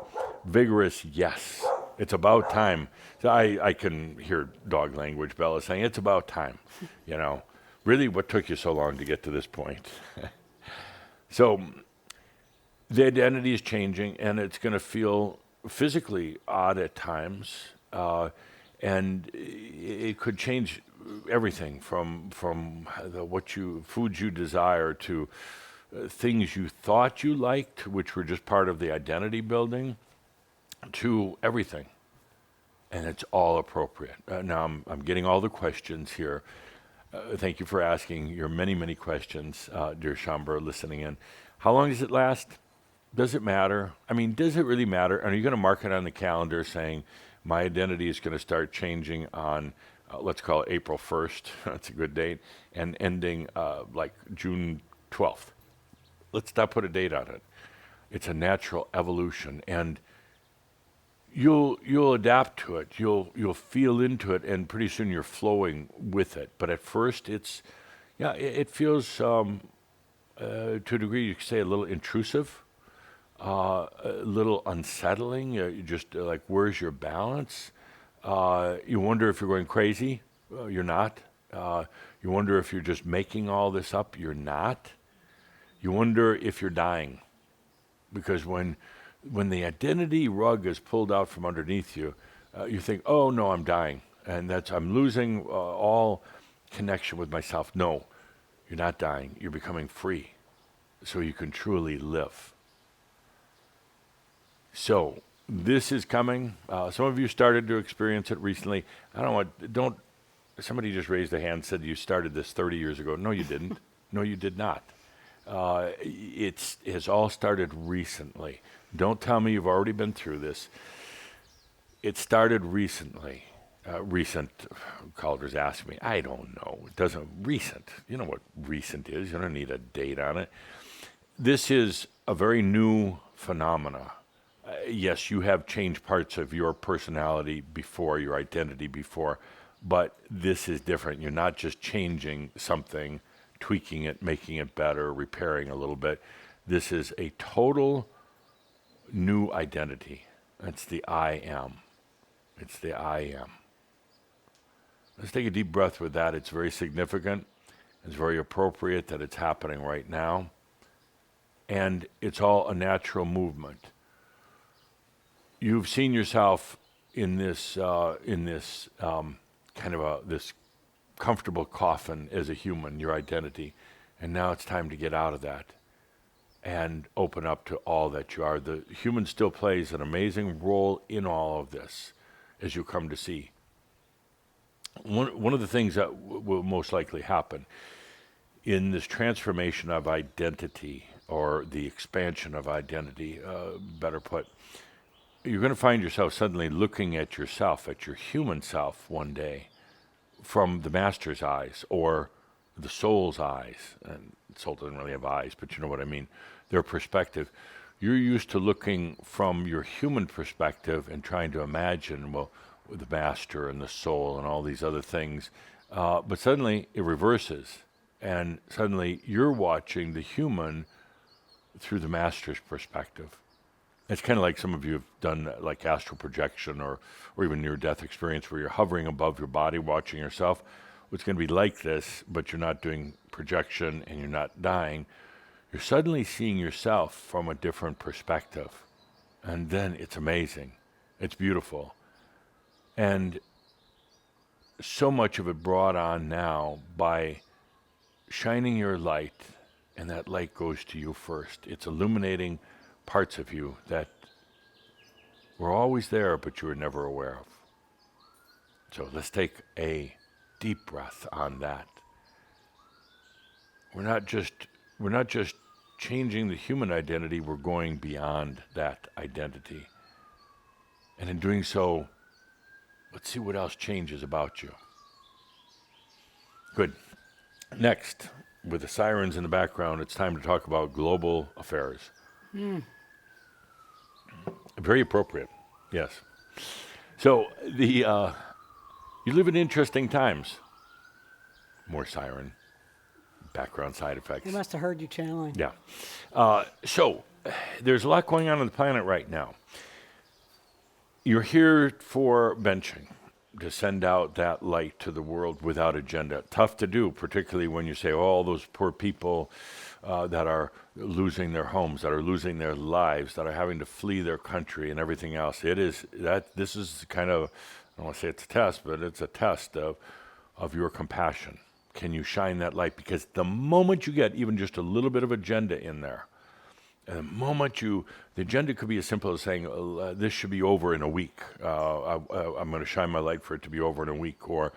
vigorous yes. It's about time. So I can hear dog language. Belle is saying, it's about time. You know, really, what took you so long to get to this point? So the identity is changing, and it's going to feel physically odd at times, and it could change everything from foods you desire to things you thought you liked, which were just part of the identity building, to everything. And it's all appropriate. Now I'm getting all the questions here. Thank you for asking your many questions, dear Shambra, listening in. How long does it last? Does it matter? I mean, does it really matter? Are you going to mark it on the calendar saying, my identity is going to start changing on, let's call it April 1st, that's a good date, and ending like June 12th? Let's not put a date on it. It's a natural evolution, and you'll adapt to it. You'll feel into it, and pretty soon you're flowing with it. But at first, it feels to a degree you could say a little intrusive, a little unsettling. You just like, where's your balance? You wonder if you're going crazy. You're not. You wonder if you're just making all this up. You're not. You wonder if you're dying, because when the identity rug is pulled out from underneath you, you think, "Oh no, I'm dying, and I'm losing all connection with myself." No, you're not dying. You're becoming free, so you can truly live. So this is coming. Some of you started to experience it recently. I don't want. Don't. Somebody just raised a hand and said you started this 30 years ago. No, you didn't. No, you did not. It has all started recently. Don't tell me you've already been through this. It started recently. Recent callers ask me, I don't know. It doesn't, recent. You know what recent is. You don't need a date on it. This is a very new phenomena. Yes, you have changed parts of your personality before, your identity before, but this is different. You're not just changing something, tweaking it, making it better, repairing a little bit. This is a total new identity. It's the I am. It's the I am. Let's take a deep breath with that. It's very significant. It's very appropriate that it's happening right now. And it's all a natural movement. You've seen yourself in this this comfortable coffin as a human, your identity, and now it's time to get out of that and open up to all that you are. The human still plays an amazing role in all of this, as you come to see. One of the things that will most likely happen in this transformation of identity, or the expansion of identity, better put, you're going to find yourself suddenly looking at yourself, at your human self one day, from the master's eyes or the soul's eyes. And soul doesn't really have eyes, but you know what I mean. Their perspective. You're used to looking from your human perspective and trying to imagine, well, the master and the soul and all these other things. But suddenly it reverses. And suddenly you're watching the human through the master's perspective. It's kind of like some of you have done like astral projection or even near-death experience where you're hovering above your body, watching yourself. It's going to be like this, but you're not doing projection and you're not dying. You're suddenly seeing yourself from a different perspective. And then it's amazing. It's beautiful. And so much of it brought on now by shining your light, and that light goes to you first. It's illuminating parts of you that were always there, but you were never aware of. So let's take a deep breath on that. We're not just changing the human identity, we're going beyond that identity. And in doing so, let's see what else changes about you. Good. Next, with the sirens in the background, it's time to talk about global affairs. Very appropriate, yes. So you live in interesting times. More siren, background side effects. They must have heard you channeling. Yeah. So there's a lot going on the planet right now. You're here for benching, to send out that light to the world without agenda. Tough to do, particularly when you say, oh, all those poor people that are losing their homes, that are losing their lives, that are having to flee their country and everything else. This is kind of, I don't want to say it's a test, but it's a test of your compassion. Can you shine that light? Because the moment you get even just a little bit of agenda in there, and the moment the agenda could be as simple as saying, this should be over in a week. I'm going to shine my light for it to be over in a week, or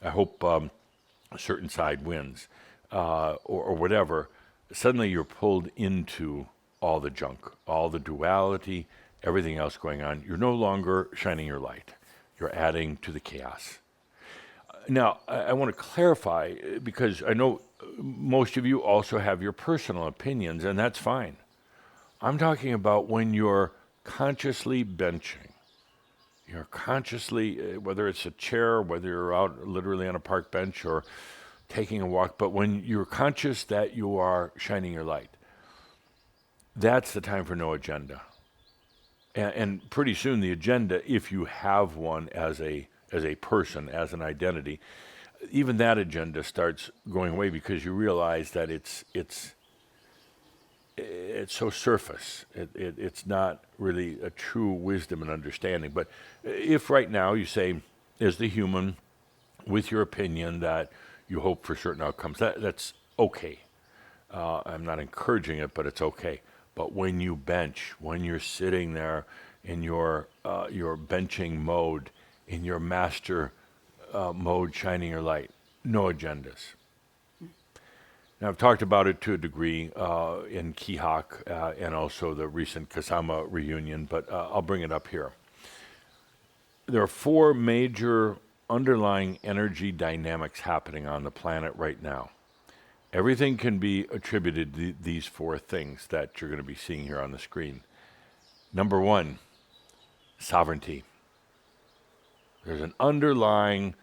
I hope a certain side wins, or whatever. Suddenly you're pulled into all the junk, all the duality, everything else going on. You're no longer shining your light. You're adding to the chaos. Now, I want to clarify, because I know most of you also have your personal opinions, and that's fine. I'm talking about when you're consciously benching, You're consciously, whether it's a chair, whether you're out literally on a park bench or taking a walk, but when you're conscious that you are shining your light, that's the time for no agenda. And pretty soon the agenda, if you have one as a person, as an identity, even that agenda starts going away because you realize that it's so surface. It's not really a true wisdom and understanding. But if right now you say, as the human, with your opinion that you hope for certain outcomes, that's okay. I'm not encouraging it, but it's okay. But when you bench, when you're sitting there in your benching mode, in your master mode, shining your light, no agendas. Now, I've talked about it to a degree in Kihak and also the recent Kasama reunion, but I'll bring it up here. There are four major underlying energy dynamics happening on the planet right now. Everything can be attributed to these four things that you're going to be seeing here on the screen. Number one, sovereignty. There's an underlying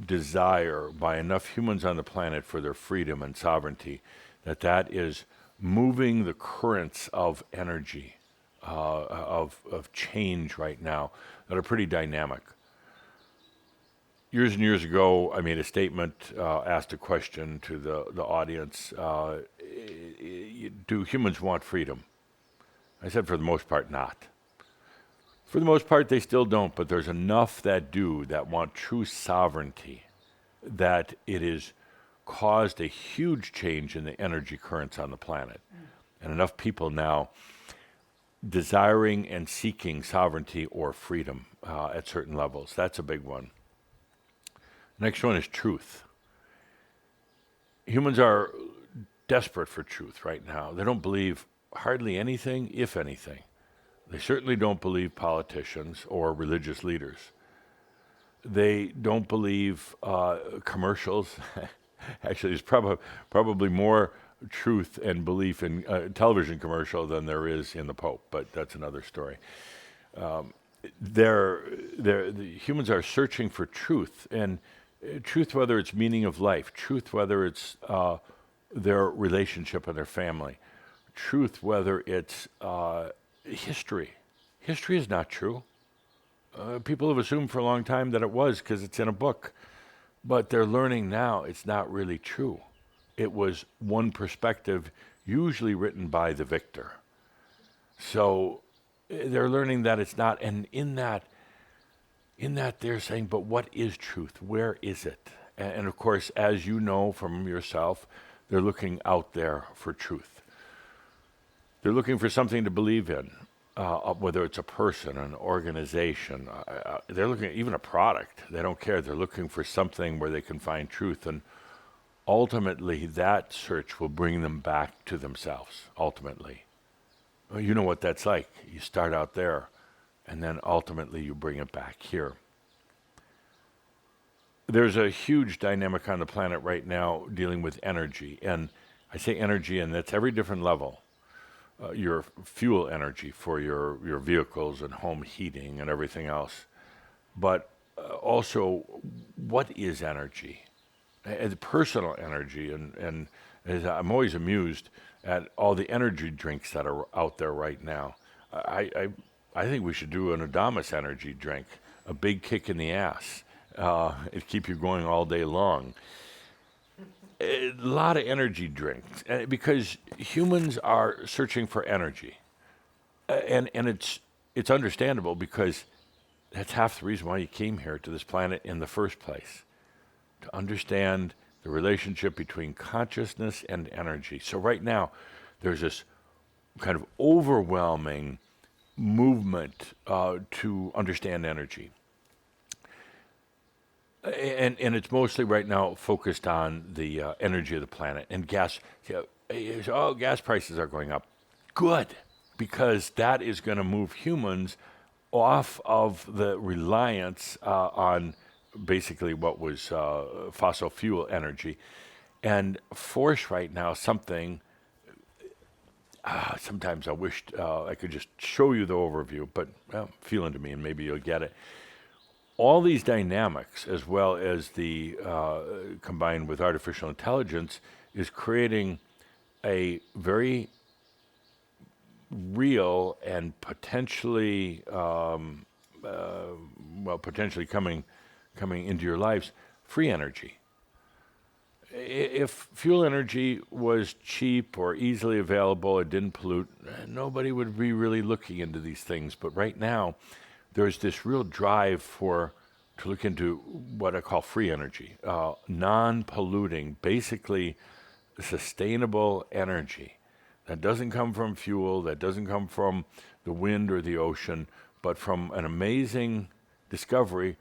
desire by enough humans on the planet for their freedom and sovereignty that is moving the currents of energy, of change right now that are pretty dynamic. Years and years ago, I made a statement, asked a question to the audience, do humans want freedom? I said for the most part not. For the most part, they still don't, but there's enough that do, that want true sovereignty, that it has caused a huge change in the energy currents on the planet. And enough people now desiring and seeking sovereignty or freedom at certain levels. That's a big one. Next one is truth. Humans are desperate for truth right now. They don't believe hardly anything, if anything. They certainly don't believe politicians or religious leaders. They don't believe commercials. Actually, there's probably more truth and belief in a television commercial than there is in the Pope, but that's another story. The humans are searching for truth, and truth, whether it's meaning of life, truth, whether it's their relationship and their family, truth, whether it's history. History is not true. People have assumed for a long time that it was because it's in a book, but they're learning now it's not really true. It was one perspective, usually written by the victor. So they're learning that it's not, and in that they're saying, but what is truth? Where is it? And of course, as you know from yourself, they're looking out there for truth. They're looking for something to believe in, whether it's a person, an organization. They're looking at even a product. They don't care. They're looking for something where they can find truth. And ultimately, that search will bring them back to themselves, ultimately. Well, you know what that's like. You start out there, and then ultimately you bring it back here. There's a huge dynamic on the planet right now dealing with energy. And I say energy, and that's every different level. Your fuel energy for your vehicles and home heating and everything else. But also, what is energy? And personal energy. And I'm always amused at all the energy drinks that are out there right now. I think we should do an Adamus energy drink, a big kick in the ass. It'd keep you going all day long. A lot of energy drinks because humans are searching for energy, and it's understandable because that's half the reason why you came here to this planet in the first place, to understand the relationship between consciousness and energy. So right now, there's this kind of overwhelming movement to understand energy. And it's mostly right now focused on the energy of the planet and gas. Gas prices are going up. Good, because that is going to move humans off of the reliance on basically what was fossil fuel energy and force right now something. sometimes I wished I could just show you the overview, but feel into me and maybe you'll get it. All these dynamics, as well as the combined with artificial intelligence, is creating a very real and potentially, potentially coming into your lives, free energy. If fuel energy was cheap or easily available, it didn't pollute, nobody would be really looking into these things. But right now, there's this real drive to look into what I call free energy, non-polluting, basically sustainable energy that doesn't come from fuel, that doesn't come from the wind or the ocean, but from an amazing discovery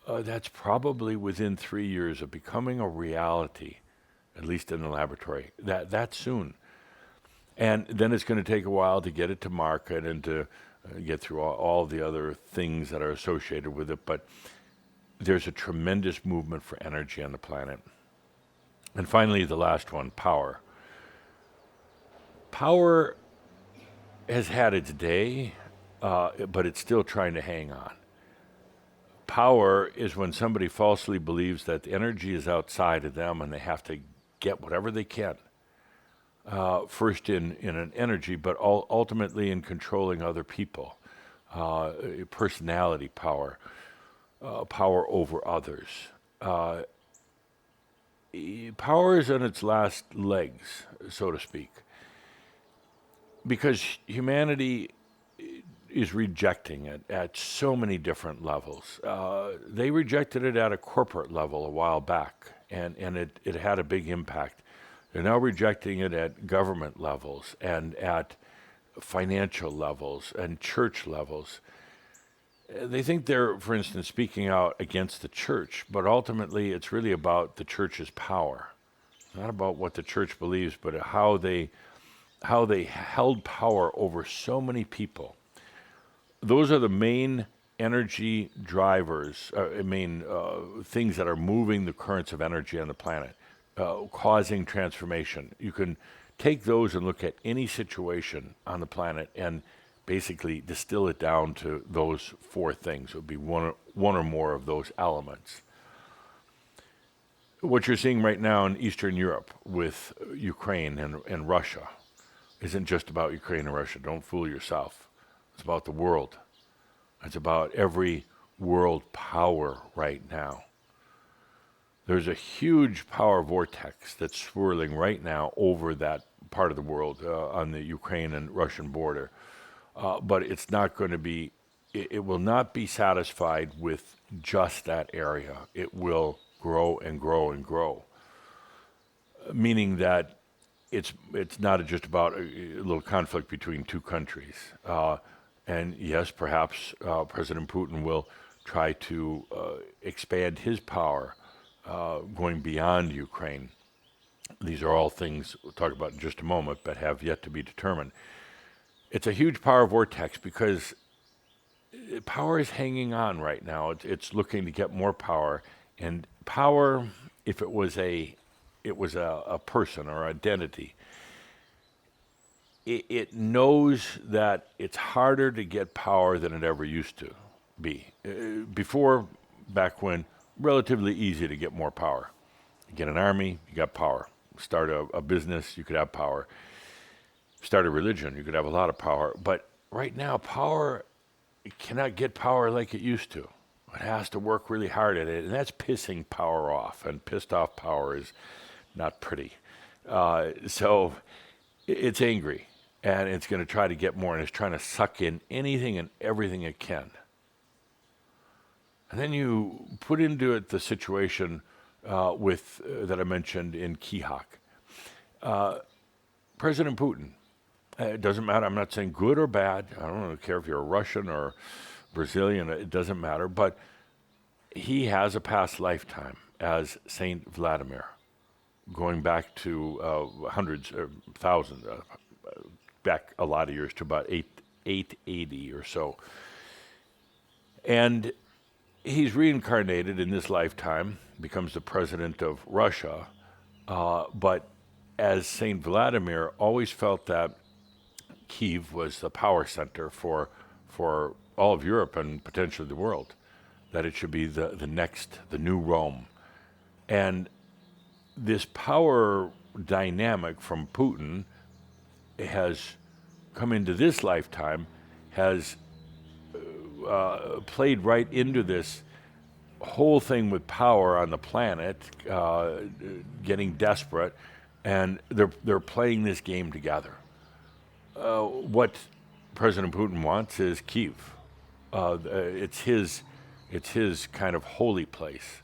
that's probably within 3 years of becoming a reality, at least in the laboratory, that soon. And then it's going to take a while to get it to market and to get through all the other things that are associated with it. But there's a tremendous movement for energy on the planet. And finally, the last one, power. Power has had its day, but it's still trying to hang on. Power is when somebody falsely believes that the energy is outside of them and they have to get whatever they can. First in an energy, but ultimately in controlling other people. Personality power, power over others. Power is on its last legs, so to speak, because humanity is rejecting it at so many different levels. They rejected it at a corporate level a while back, and it had a big impact. They're now rejecting it at government levels and at financial levels and church levels. They think they're, for instance, speaking out against the church, but ultimately it's really about the church's power. Not about what the church believes, but how they held power over so many people. Those are the main energy drivers, things that are moving the currents of energy on the planet, causing transformation. You can take those and look at any situation on the planet and basically distill it down to those four things. It would be one or more of those elements. What you're seeing right now in Eastern Europe with Ukraine and Russia isn't just about Ukraine and Russia. Don't fool yourself. It's about the world. It's about every world power right now. There's a huge power vortex that's swirling right now over that part of the world on the Ukraine and Russian border. But it's not going to be, it will not be satisfied with just that area. It will grow and grow and grow. Meaning that it's not just about a little conflict between two countries. And yes, perhaps President Putin will try to expand his power going beyond Ukraine. These are all things we'll talk about in just a moment, but have yet to be determined. It's a huge power vortex because power is hanging on right now. It's looking to get more power. And power, if it was a person or identity, it knows that it's harder to get power than it ever used to be. Before, back when, relatively easy to get more power. You get an army, you got power. Start a business, you could have power. Start a religion, you could have a lot of power. But right now, power, you cannot get power like it used to. It has to work really hard at it, and that's pissing power off. And pissed off power is not pretty. So it's angry. And it's going to try to get more, and it's trying to suck in anything and everything it can. And then you put into it the situation that I mentioned in Kihak. President Putin, it doesn't matter, I'm not saying good or bad, I don't care if you're a Russian or Brazilian, it doesn't matter, but he has a past lifetime as Saint Vladimir, going back to hundreds or thousands, back a lot of years to about 880 or so. And he's reincarnated in this lifetime, becomes the president of Russia, but as Saint Vladimir always felt that Kiev was the power center for all of Europe and potentially the world, that it should be the new Rome. And this power dynamic from Putin has come into this lifetime, has played right into this whole thing with power on the planet, getting desperate, and they're playing this game together. What President Putin wants is Kiev. It's his kind of holy place,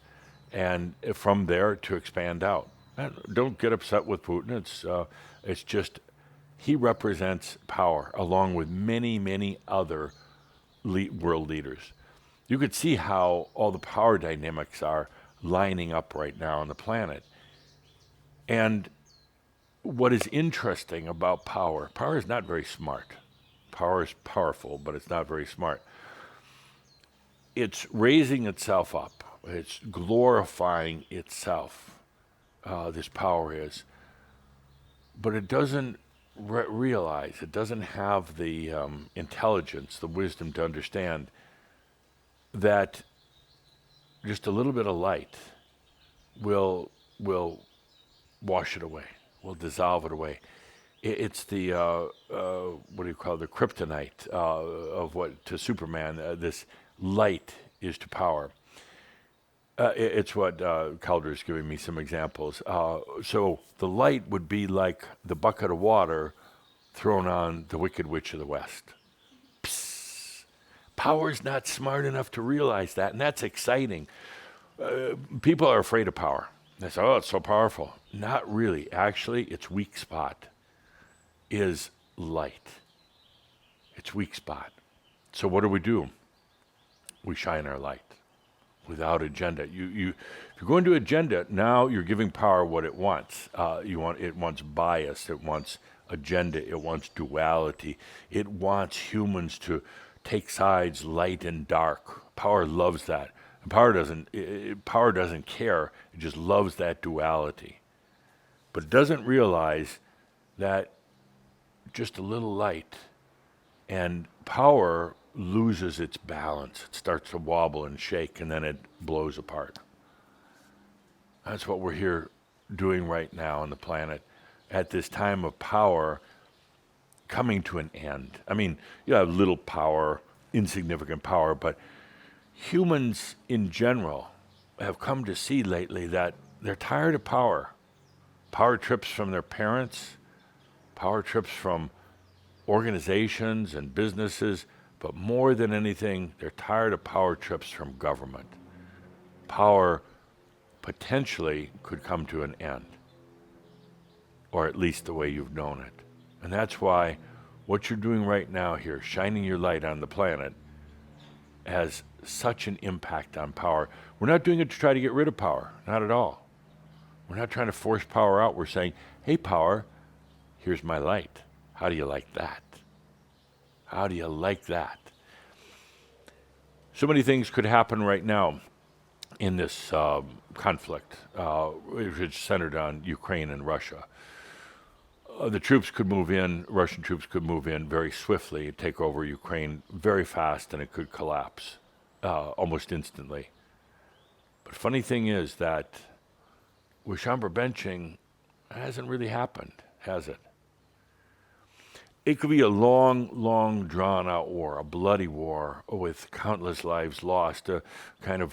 and from there to expand out. And don't get upset with Putin. It's just he represents power along with many other world leaders. You could see how all the power dynamics are lining up right now on the planet. And what is interesting about power is not very smart. Power is powerful, but it's not very smart. It's raising itself up. It's glorifying itself, this power is. But it doesn't realize, it doesn't have the intelligence, the wisdom to understand that just a little bit of light will wash it away, will dissolve it away. It's the what do you call it, the kryptonite of what to Superman. This light is to power. It's what Calder's giving me some examples. So the light would be like the bucket of water thrown on the Wicked Witch of the West. Psst. Power's not smart enough to realize that, and that's exciting. People are afraid of power. They say, oh, it's so powerful. Not really. Actually, its weak spot is light. Its weak spot. So what do? We shine our light without agenda. If you're going to agenda, now you're giving power what it wants. It wants bias. It wants agenda. It wants duality. It wants humans to take sides, light and dark. Power loves that. And power doesn't care. It just loves that duality. But it doesn't realize that just a little light and power loses its balance. It starts to wobble and shake, and then it blows apart. That's what we're here doing right now on the planet at this time of power coming to an end. I mean, you have little power, insignificant power, but humans in general have come to see lately that they're tired of power. Power trips from their parents, power trips from organizations and businesses, but more than anything, they're tired of power trips from government. Power potentially could come to an end, or at least the way you've known it. And that's why what you're doing right now here, shining your light on the planet, has such an impact on power. We're not doing it to try to get rid of power, not at all. We're not trying to force power out. We're saying, hey, power, here's my light. How do you like that? How do you like that? So many things could happen right now in this conflict, which is centered on Ukraine and Russia. The troops could move in, Russian troops could move in very swiftly, take over Ukraine very fast, and it could collapse almost instantly. But funny thing is that with chamber benching, it hasn't really happened, has it? It could be a long, drawn-out war, a bloody war with countless lives lost, kind of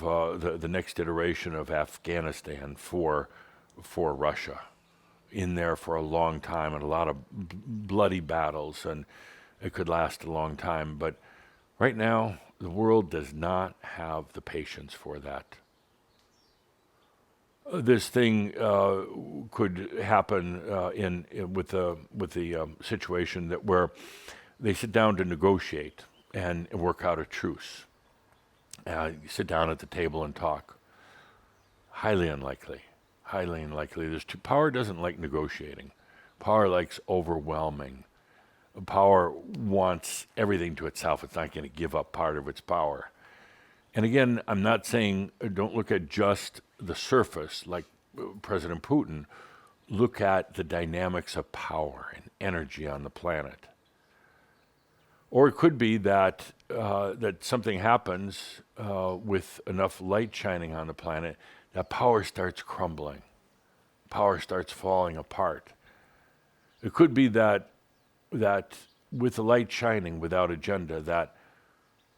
the next iteration of Afghanistan for Russia, in there for a long time and a lot of bloody battles, and it could last a long time. But right now, the world does not have the patience for that. This thing could happen with the situation that where they sit down to negotiate and work out a truce. Sit down at the table and talk. Highly unlikely. Highly unlikely. Power doesn't like negotiating. Power likes overwhelming. Power wants everything to itself. It's not going to give up part of its power. And again, I'm not saying don't look at just the surface like President Putin. Look at the dynamics of power and energy on the planet. Or it could be that that something happens with enough light shining on the planet that power starts crumbling, power starts falling apart. It could be that with the light shining without agenda, that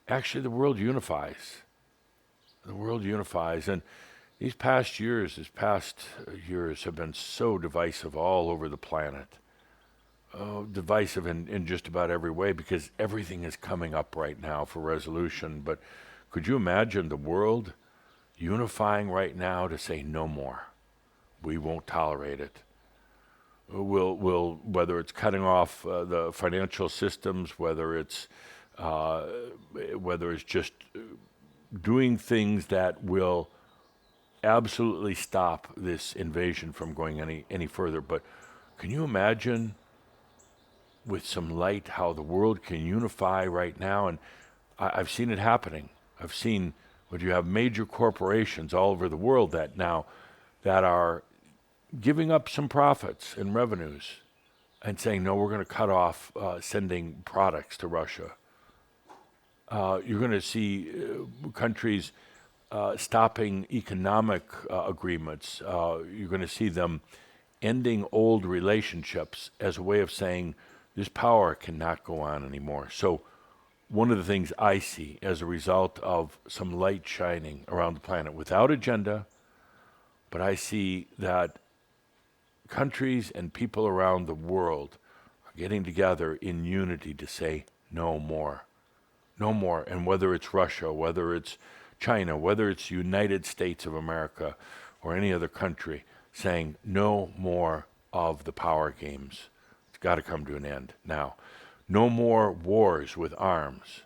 actually the world unifies. The world unifies, and these past years have been so divisive all over the planet. Divisive in just about every way because everything is coming up right now for resolution. But could you imagine the world unifying right now to say no more? We won't tolerate it. We'll whether it's cutting off the financial systems, whether it's just doing things that will absolutely stop this invasion from going any further. But can you imagine with some light how the world can unify right now? And I've seen it happening. I've seen when you have major corporations all over the world that are giving up some profits and revenues and saying, no, we're going to cut off sending products to Russia. You're going to see countries stopping economic agreements. You're going to see them ending old relationships as a way of saying this power cannot go on anymore. So one of the things I see as a result of some light shining around the planet without agenda, but I see that countries and people around the world are getting together in unity to say no more. No more. And whether it's Russia, whether it's China, whether it's United States of America or any other country, saying no more of the power games. It's got to come to an end now. No more wars with arms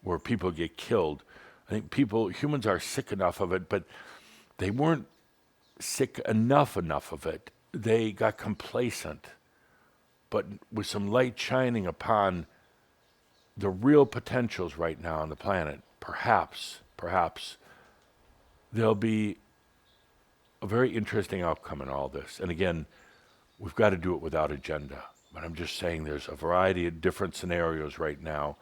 where people get killed. I think humans are sick enough of it, but they weren't sick enough of it. They got complacent. But with some light shining upon the real potentials right now on the planet, perhaps there'll be a very interesting outcome in all this. And again, we've got to do it without agenda. But I'm just saying there's a variety of different scenarios right now.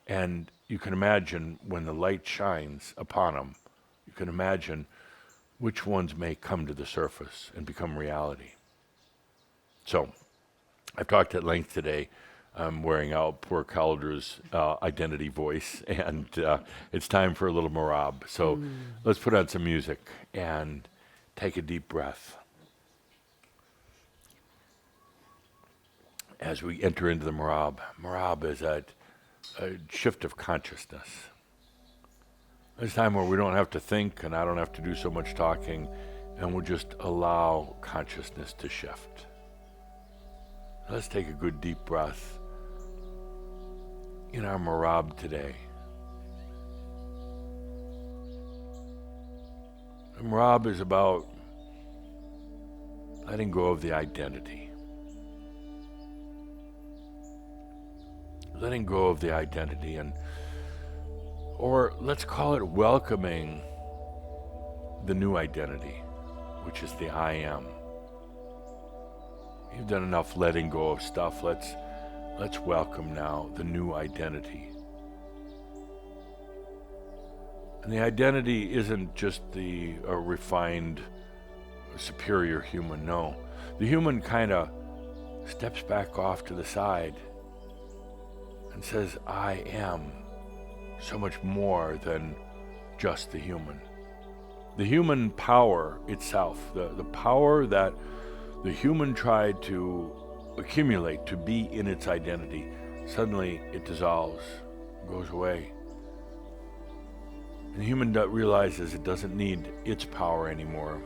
And you can imagine when the light shines upon them, you can imagine which ones may come to the surface and become reality. So, I've talked at length today. I'm wearing out poor Calder's identity voice, and it's time for a little marab. So let's put on some music and take a deep breath as we enter into the marab. Marab is a shift of consciousness. It's time where we don't have to think, and I don't have to do so much talking, and we'll just allow consciousness to shift. Let's take a good deep breath in our marab today. The marab is about letting go of the identity. Letting go of the identity, or let's call it welcoming the new identity, which is the I am. You've done enough letting go of stuff. Let's welcome now the new identity. And the identity isn't just the refined, superior human, no. The human kind of steps back off to the side and says, I am so much more than just the human. The human power itself, the power that the human tried to accumulate to be in its identity, suddenly it dissolves, goes away. And the human realizes it doesn't need its power anymore.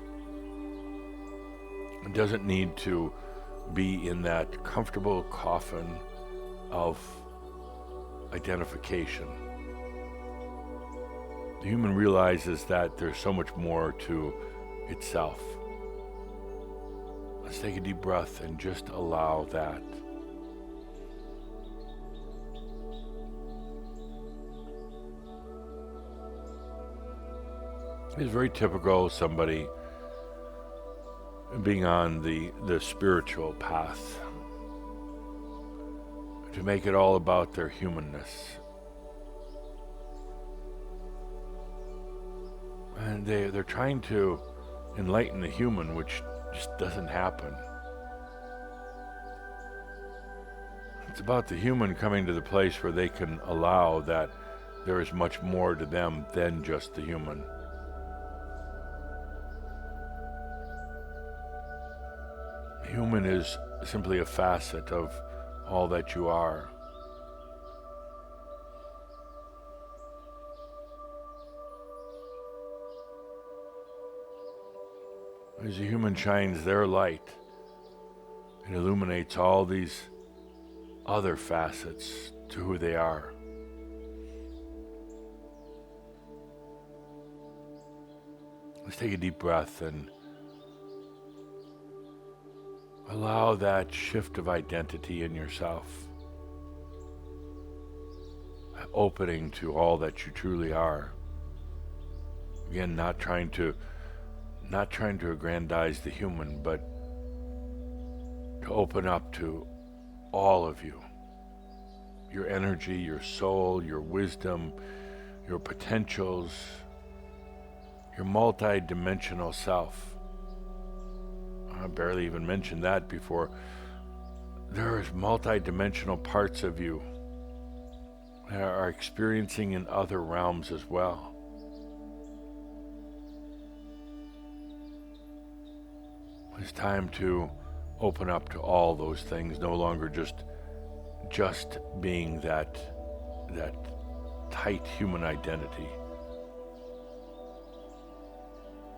It doesn't need to be in that comfortable coffin of identification. The human realizes that there's so much more to itself. Let's take a deep breath and just allow that. It's very typical of somebody being on the spiritual path to make it all about their humanness. And they're trying to enlighten the human, which just doesn't happen. It's about the human coming to the place where they can allow that there is much more to them than just the human. The human is simply a facet of all that you are. As a human shines their light, it illuminates all these other facets to who they are. Let's take a deep breath and allow that shift of identity in yourself, that opening to all that you truly are. Again, not trying to aggrandize the human, but to open up to all of you. Your energy, your soul, your wisdom, your potentials, your multi-dimensional self. I barely even mentioned that before. There's multi-dimensional parts of you that are experiencing in other realms as well. It's time to open up to all those things, no longer just being that tight human identity.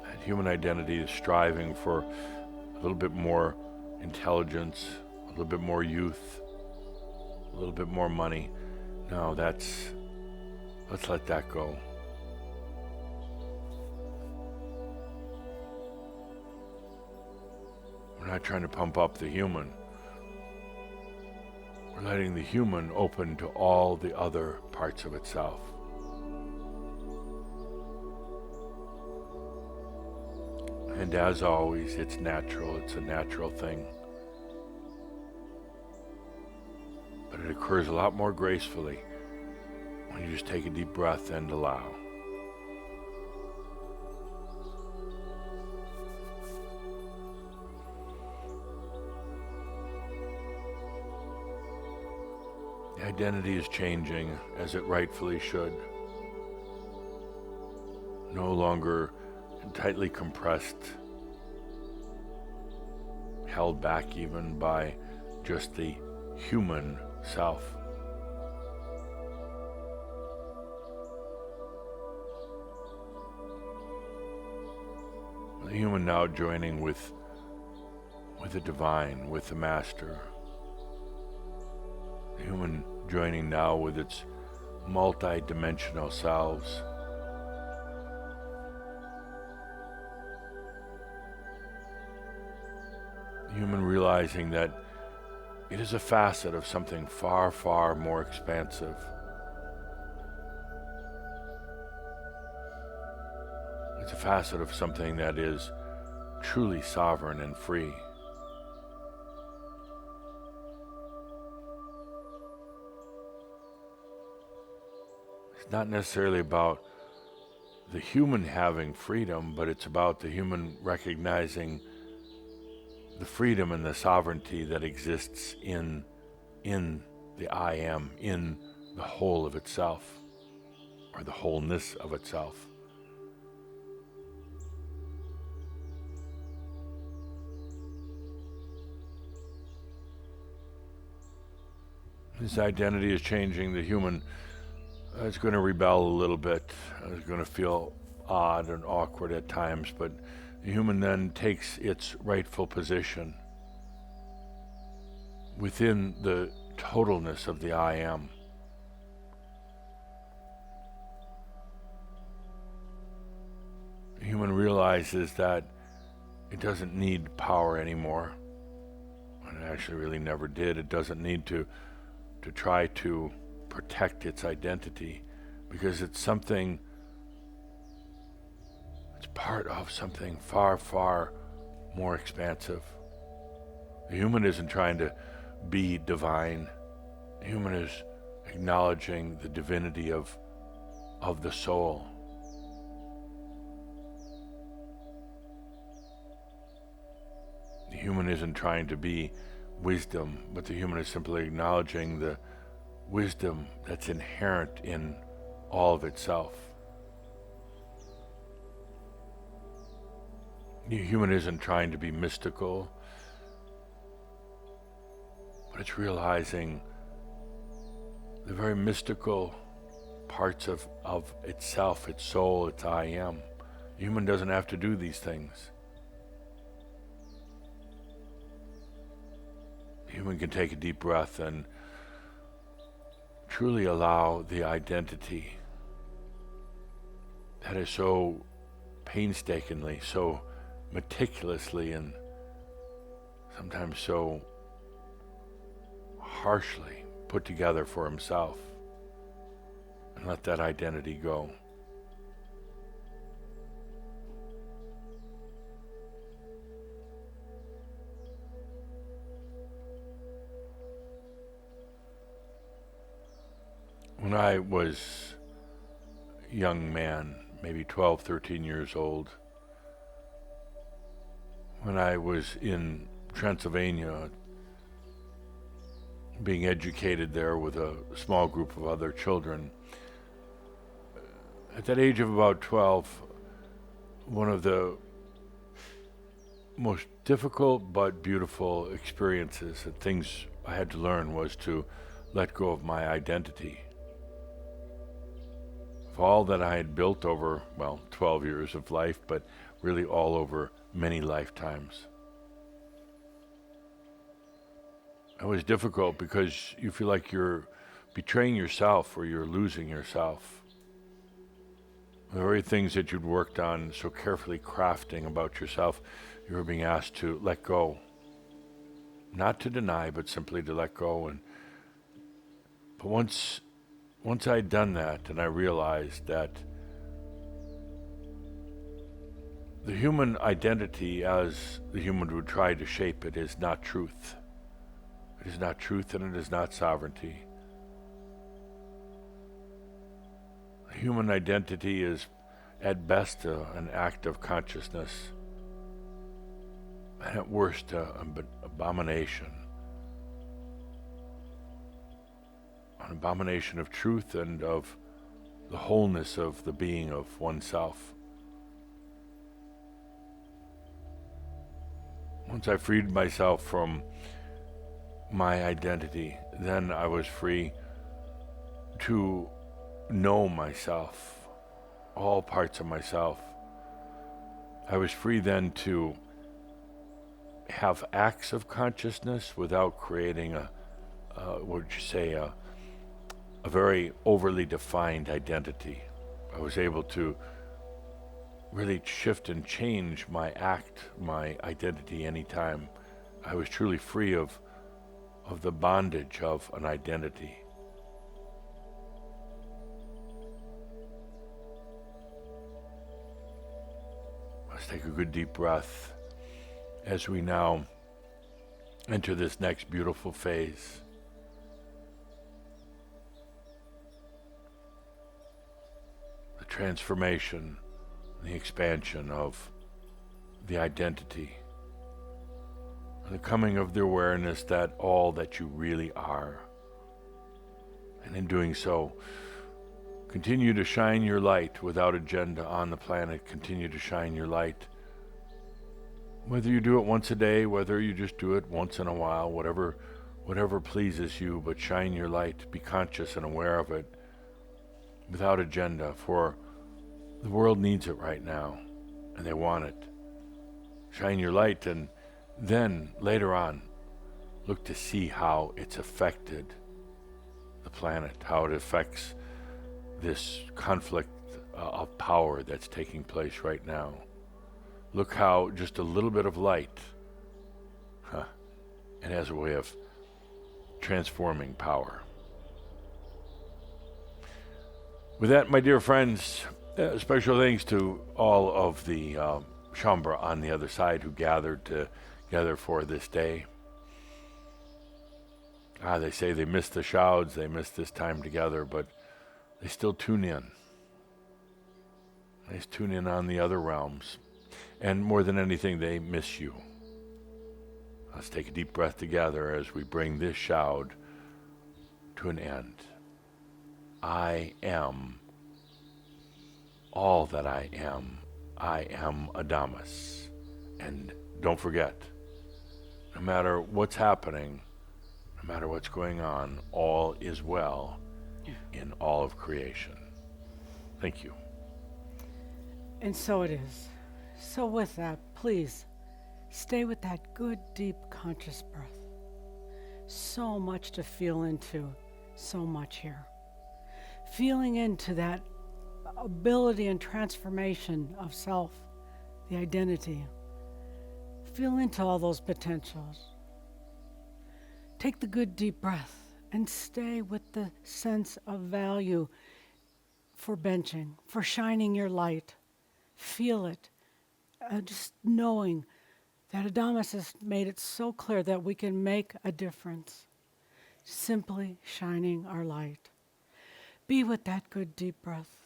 That human identity is striving for a little bit more intelligence, a little bit more youth, a little bit more money. No, let's let that go. We're not trying to pump up the human. We're letting the human open to all the other parts of itself. And as always, it's natural. It's a natural thing. But it occurs a lot more gracefully when you just take a deep breath and allow. The identity is changing as it rightfully should. No longer tightly compressed, held back even by just the human self. The human now joining with the divine, with the master. The human joining now with its multi-dimensional selves. The human realizing that it is a facet of something far, far more expansive. It's a facet of something that is truly sovereign and free. It's not necessarily about the human having freedom, but it's about the human recognizing the freedom and the sovereignty that exists in the I am, in the whole of itself, or the wholeness of itself. This identity is changing. The human is going to rebel a little bit. It's going to feel odd and awkward at times, but the human then takes its rightful position within the totalness of the I am. The human realizes that it doesn't need power anymore. And it actually really never did. It doesn't need to try to protect its identity, because it's something, it's part of something far, far more expansive. The human isn't trying to be divine. The human is acknowledging the divinity of the soul. The human isn't trying to be wisdom, but the human is simply acknowledging the wisdom that's inherent in all of itself. The human isn't trying to be mystical, but it's realizing the very mystical parts of itself, its soul, its I am. The human doesn't have to do these things. The human can take a deep breath and truly allow the identity that is so painstakingly, so meticulously, and sometimes so harshly put together for himself, and let that identity go. When I was a young man, maybe 12, 13 years old, when I was in Transylvania, being educated there with a small group of other children, at that age of about 12, one of the most difficult but beautiful experiences and things I had to learn was to let go of my identity. Of all that I had built over, 12 years of life, but really all over many lifetimes. It was difficult because you feel like you're betraying yourself or you're losing yourself. The very things that you'd worked on so carefully crafting about yourself, you were being asked to let go. Not to deny, but simply to let go. But once I'd done that, and I realized that the human identity, as the human would try to shape it, is not truth. It is not truth, and it is not sovereignty. The human identity is, at best, an act of consciousness, and at worst, an abomination. An abomination of truth and of the wholeness of the being of oneself. Once I freed myself from my identity, then I was free to know myself, all parts of myself. I was free then to have acts of consciousness without creating a very overly defined identity. I was able to really shift and change my identity anytime. I was truly free of the bondage of an identity. Let's take a good deep breath as we now enter this next beautiful phase. The transformation, the expansion of the identity, the coming of the awareness that all that you really are. And in doing so, continue to shine your light without agenda on the planet. Continue to shine your light. Whether you do it once a day, whether you just do it once in a while, whatever pleases you, but shine your light. Be conscious and aware of it without agenda, for the world needs it right now, and they want it. Shine your light, and then later on, look to see how it's affected the planet, how it affects this conflict of power that's taking place right now. Look how just a little bit of light, it has a way of transforming power. With that, my dear friends, special thanks to all of the Shambra on the other side who gathered together for this day. They say they miss the shouts, they miss this time together, but they still tune in. They tune in on the other realms. And more than anything, they miss you. Let's take a deep breath together as we bring this shout to an end. I am all that I am. I am Adamus. And don't forget, no matter what's happening, no matter what's going on, all is well in all of creation. Thank you. And so it is. So with that, please stay with that good, deep, conscious breath. So much to feel into, so much here. Feeling into that ability and transformation of self, the identity. Feel into all those potentials. Take the good, deep breath and stay with the sense of value for benching, for shining your light. Feel it. Just knowing that Adamus has made it so clear that we can make a difference. Simply shining our light. Be with that good deep breath.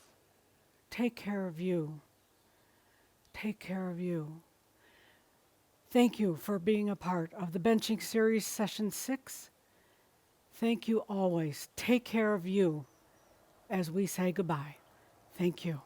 Take care of you. Take care of you. Thank you for being a part of the Benching Series Session 6. Thank you always. Take care of you as we say goodbye. Thank you.